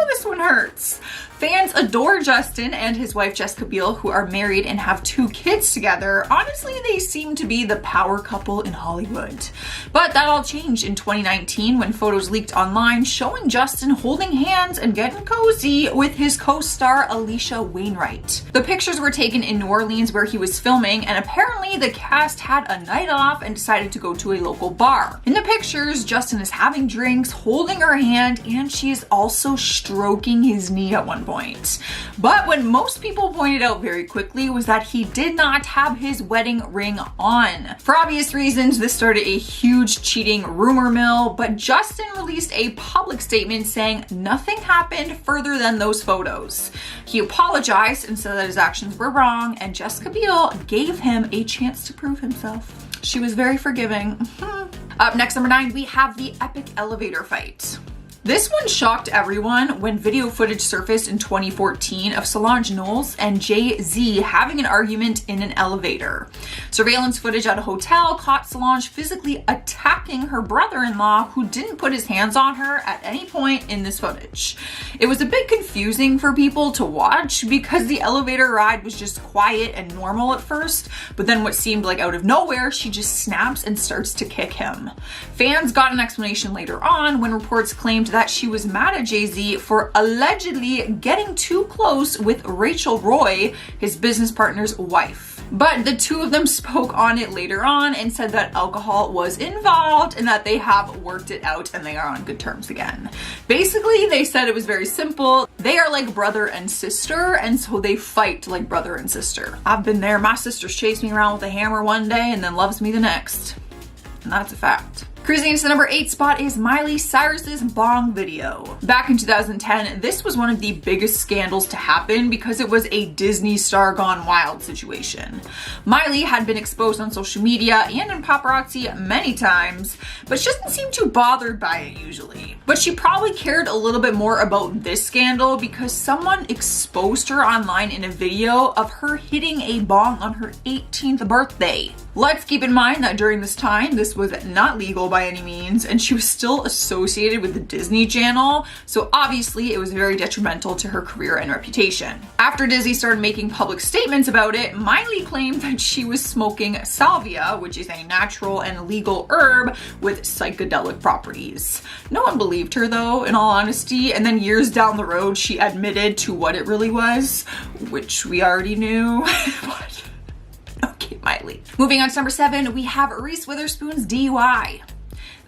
J: this one hurts. Fans adore Justin and his wife Jessica Biel, who are married and have 2 kids together. Honestly, they seem to be the power couple in Hollywood. But that all changed in 2019 when photos leaked online showing Justin holding hands and getting cozy with his co-star Alicia Wainwright. The pictures were taken in New Orleans where he was filming, and apparently the cast had a night off and decided to go to a local bar. In the pictures, Justin is having drinks, holding her hand, and she is also stroking his knee at one point. But what most people pointed out very quickly was that he did not have his wedding ring on. For obvious reasons, this started a huge cheating rumor mill, but Justin released a public statement saying nothing happened further than those photos. He apologized and said that his actions were wrong, and Jessica Biel gave him a chance to prove himself. She was very forgiving. Up next, number 9, we have the epic elevator fight. This one shocked everyone when video footage surfaced in 2014 of Solange Knowles and Jay-Z having an argument in an elevator. Surveillance footage at a hotel caught Solange physically attacking her brother-in-law, who didn't put his hands on her at any point in this footage. It was a bit confusing for people to watch because the elevator ride was just quiet and normal at first, but then what seemed like out of nowhere, she just snaps and starts to kick him. Fans got an explanation later on when reports claimed that she was mad at Jay-Z for allegedly getting too close with Rachel Roy, his business partner's wife. But the two of them spoke on it later on and said that alcohol was involved and that they have worked it out and they are on good terms again. Basically, they said it was very simple. They are like brother and sister, and so they fight like brother and sister. I've been there. My sister's chased me around with a hammer one day and then loves me the next. And that's a fact. Cruising into the number 8 spot is Miley Cyrus's bong video. Back in 2010, this was one of the biggest scandals to happen because it was a Disney star gone wild situation. Miley had been exposed on social media and in paparazzi many times, but she doesn't seem too bothered by it usually. But she probably cared a little bit more about this scandal because someone exposed her online in a video of her hitting a bong on her 18th birthday. Let's keep in mind that during this time, this was not legal by any means, and she was still associated with the Disney Channel, so obviously it was very detrimental to her career and reputation. After Disney started making public statements about it, Miley claimed that she was smoking salvia, which is a natural and legal herb with psychedelic properties. No one believed her though, in all honesty, and then years down the road, she admitted to what it really was, which we already knew, but okay, Miley. Moving on to number 7, we have Reese Witherspoon's DUI.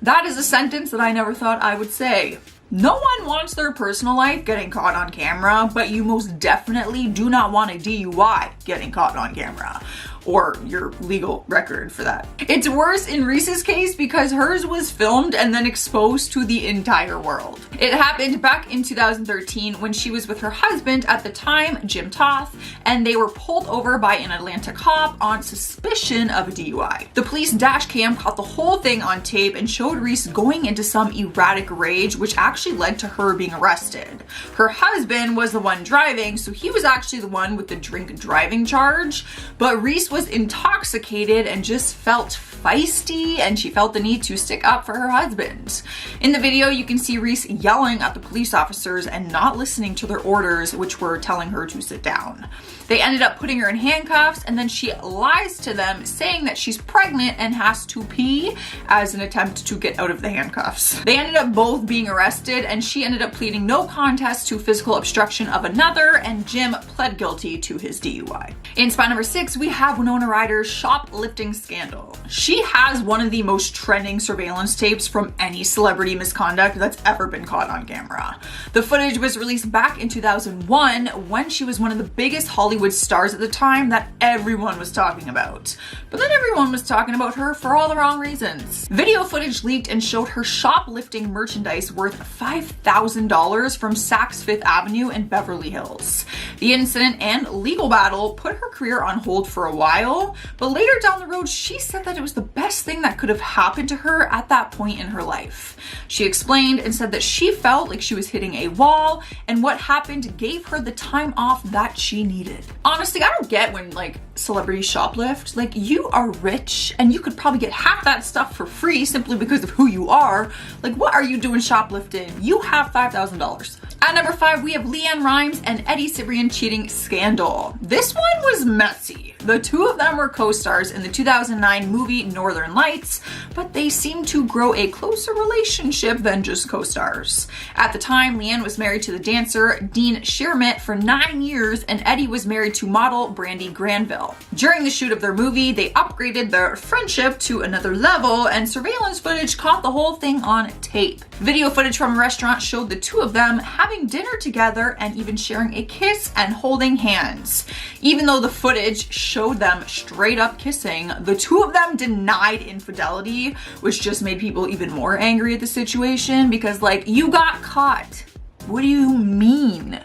J: That is a sentence that I never thought I would say. No one wants their personal life getting caught on camera, but you most definitely do not want a DUI getting caught on camera. Or your legal record for that. It's worse in Reese's case because hers was filmed and then exposed to the entire world. It happened back in 2013 when she was with her husband at the time, Jim Toth, and they were pulled over by an Atlanta cop on suspicion of a DUI. The police dash cam caught the whole thing on tape and showed Reese going into some erratic rage, which actually led to her being arrested. Her husband was the one driving, so he was actually the one with the drink driving charge, but Reese was intoxicated and just felt feisty, and she felt the need to stick up for her husband. In the video, you can see Reese yelling at the police officers and not listening to their orders, which were telling her to sit down. They ended up putting her in handcuffs, and then she lies to them saying that she's pregnant and has to pee as an attempt to get out of the handcuffs. They ended up both being arrested, and she ended up pleading no contest to physical obstruction of another, and Jim pled guilty to his DUI. In spot number 6, we have Winona Ryder's shoplifting scandal. She has one of the most trending surveillance tapes from any celebrity misconduct that's ever been caught on camera. The footage was released back in 2001 when she was one of the biggest Hollywood stars at the time that everyone was talking about. But then everyone was talking about her for all the wrong reasons. Video footage leaked and showed her shoplifting merchandise worth $5,000 from Saks Fifth Avenue in Beverly Hills. The incident and legal battle put her career on hold for a while, but later down the road, she said that it was the best thing that could have happened to her at that point in her life. She explained and said that she felt like she was hitting a wall, and what happened gave her the time off that she needed. Honestly, I don't get when like celebrities shoplift. Like, you are rich and you could probably get half that stuff for free simply because of who you are. Like, what are you doing shoplifting? You have $5,000. At number 5, we have LeAnn Rimes and Eddie Cibrian cheating scandal. This one was messy. The two of them were co-stars in the 2009 movie Northern Lights, but they seemed to grow a closer relationship than just co-stars. At the time, LeAnn was married to the dancer Dean Shermitt for 9 years, and Eddie was married to model Brandy Granville. During the shoot of their movie, they upgraded their friendship to another level, and surveillance footage caught the whole thing on tape. Video footage from a restaurant showed the two of them having dinner together and even sharing a kiss and holding hands. Even though the footage showed them straight up kissing, the two of them denied infidelity, which just made people even more angry at the situation because, like, you got caught. What do you mean?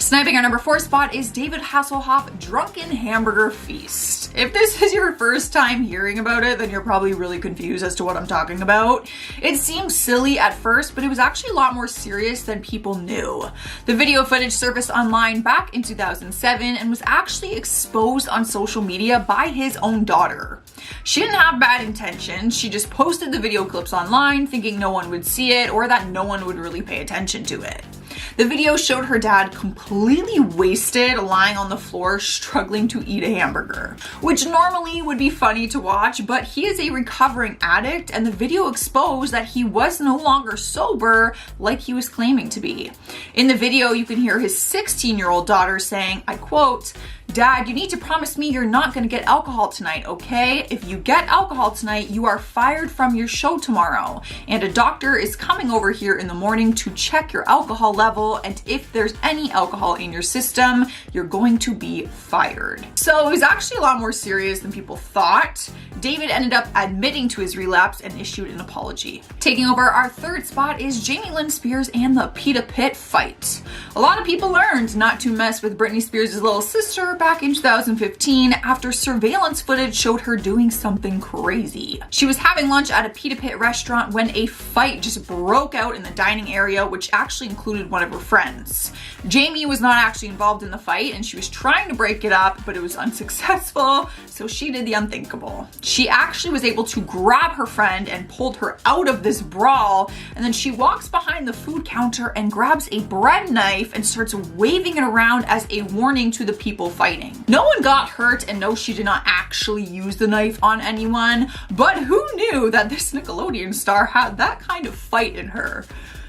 J: Sniping our number 4 spot is David Hasselhoff Drunken Hamburger Feast. If this is your first time hearing about it, then you're probably really confused as to what I'm talking about. It seemed silly at first, but it was actually a lot more serious than people knew. The video footage surfaced online back in 2007 and was actually exposed on social media by his own daughter. She didn't have bad intentions, she just posted the video clips online thinking no one would see it or that no one would really pay attention to it. The video showed her dad completely wasted, lying on the floor, struggling to eat a hamburger, which normally would be funny to watch, but he is a recovering addict and the video exposed that he was no longer sober like he was claiming to be. In the video, you can hear his 16-year-old daughter saying, I quote, "Dad, you need to promise me you're not gonna get alcohol tonight, okay? If you get alcohol tonight, you are fired from your show tomorrow. And a doctor is coming over here in the morning to check your alcohol level, and if there's any alcohol in your system, you're going to be fired." So it was actually a lot more serious than people thought. David ended up admitting to his relapse and issued an apology. Taking over our 3rd spot is Jamie Lynn Spears and the Peta Pit fight. A lot of people learned not to mess with Britney Spears' little sister back in 2015 after surveillance footage showed her doing something crazy. She was having lunch at a Peta Pit restaurant when a fight just broke out in the dining area, which actually included one of her friends. Jamie was not actually involved in the fight and she was trying to break it up, but it was unsuccessful, so she did the unthinkable. She actually was able to grab her friend and pulled her out of this brawl, and then she walks behind the food counter and grabs a bread knife and starts waving it around as a warning to the people fighting. No one got hurt, and no, she did not actually use the knife on anyone, but who knew that this Nickelodeon star had that kind of fight in her?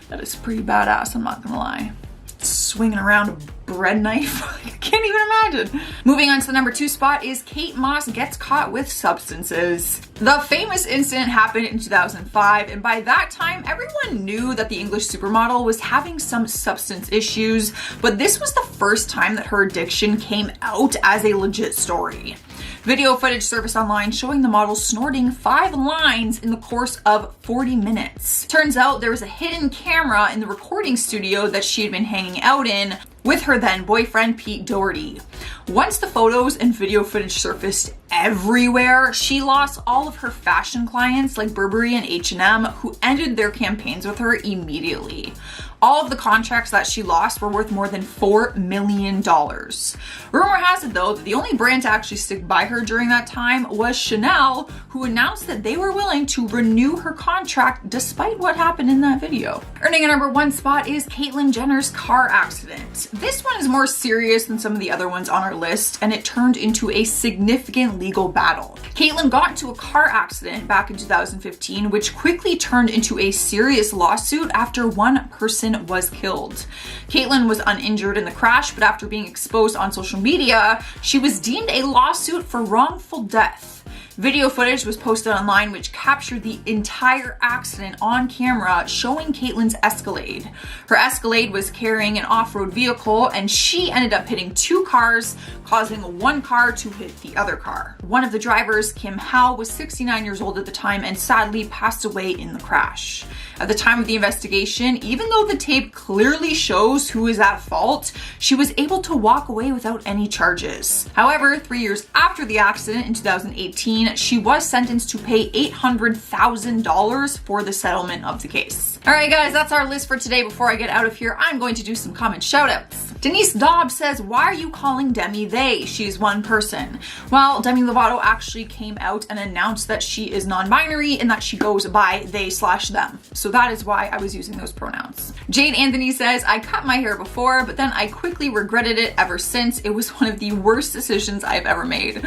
J: That is pretty badass, I'm not gonna lie. Swinging around a bread knife. I can't even imagine. Moving on to the number 2 spot is Kate Moss gets caught with substances. The famous incident happened in 2005, and by that time, everyone knew that the English supermodel was having some substance issues, but this was the first time that her addiction came out as a legit story. Video footage surfaced online showing the model snorting 5 lines in the course of 40 minutes. Turns out there was a hidden camera in the recording studio that she had been hanging out in with her then boyfriend Pete Doherty. Once the photos and video footage surfaced everywhere, she lost all of her fashion clients like Burberry and H&M, who ended their campaigns with her immediately. All of the contracts that she lost were worth more than $4 million. Rumor has it though that the only brand to actually stick by her during that time was Chanel, who announced that they were willing to renew her contract despite what happened in that video. Earning a number 1 spot is Caitlyn Jenner's car accident. This one is more serious than some of the other ones on our list, and it turned into a significant legal battle. Caitlyn got into a car accident back in 2015, which quickly turned into a serious lawsuit after one person was killed. Caitlyn was uninjured in the crash, but after being exposed on social media, she was deemed a lawsuit for wrongful death. Video footage was posted online which captured the entire accident on camera, showing Caitlyn's Escalade. Her Escalade was carrying an off-road vehicle, and she ended up hitting 2 cars, causing one car to hit the other car. One of the drivers, Kim Howe, was 69 years old at the time and sadly passed away in the crash. At the time of the investigation, even though the tape clearly shows who is at fault, she was able to walk away without any charges. However, 3 years after the accident in 2018, she was sentenced to pay $800,000 for the settlement of the case. Alright guys, that's our list for today. Before I get out of here, I'm going to do some comment shoutouts. Denise Dobbs says, why are you calling Demi they? She's one person. Well, Demi Lovato actually came out and announced that she is non-binary and that she goes by they/them. So that is why I was using those pronouns. Jade Anthony says, I cut my hair before, but then I quickly regretted it ever since. It was one of the worst decisions I've ever made.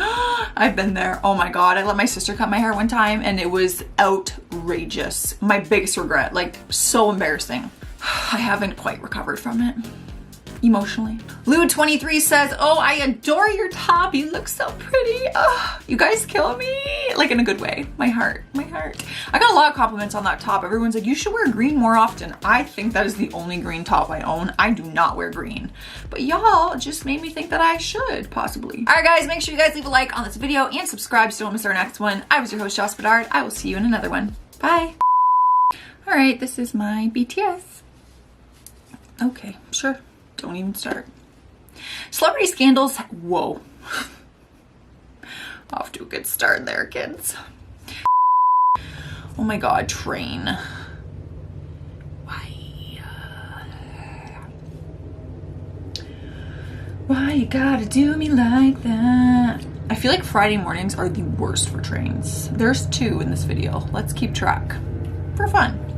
J: I've been there. Oh my God. I let my sister cut my hair one time and it was outrageous. My biggest regret, like so embarrassing. I haven't quite recovered from it. Emotionally. Lou23 says, oh, I adore your top. You look so pretty. Oh, you guys kill me. Like in a good way. My heart. I got a lot of compliments on that top. Everyone's like, you should wear green more often. I think that is the only green top I own. I do not wear green. But y'all just made me think that I should, possibly. Alright guys, make sure you guys leave a like on this video and subscribe so you don't miss our next one. I was your host, Joss Bedard. I will see you in another one. Bye. Alright, this is my BTS. Okay, sure. Don't even start. Celebrity scandals, whoa. Off to a good start there, kids. Oh my god, train. Why you gotta do me like that? I feel like Friday mornings are the worst for trains. There's 2 in this video. Let's keep track for fun.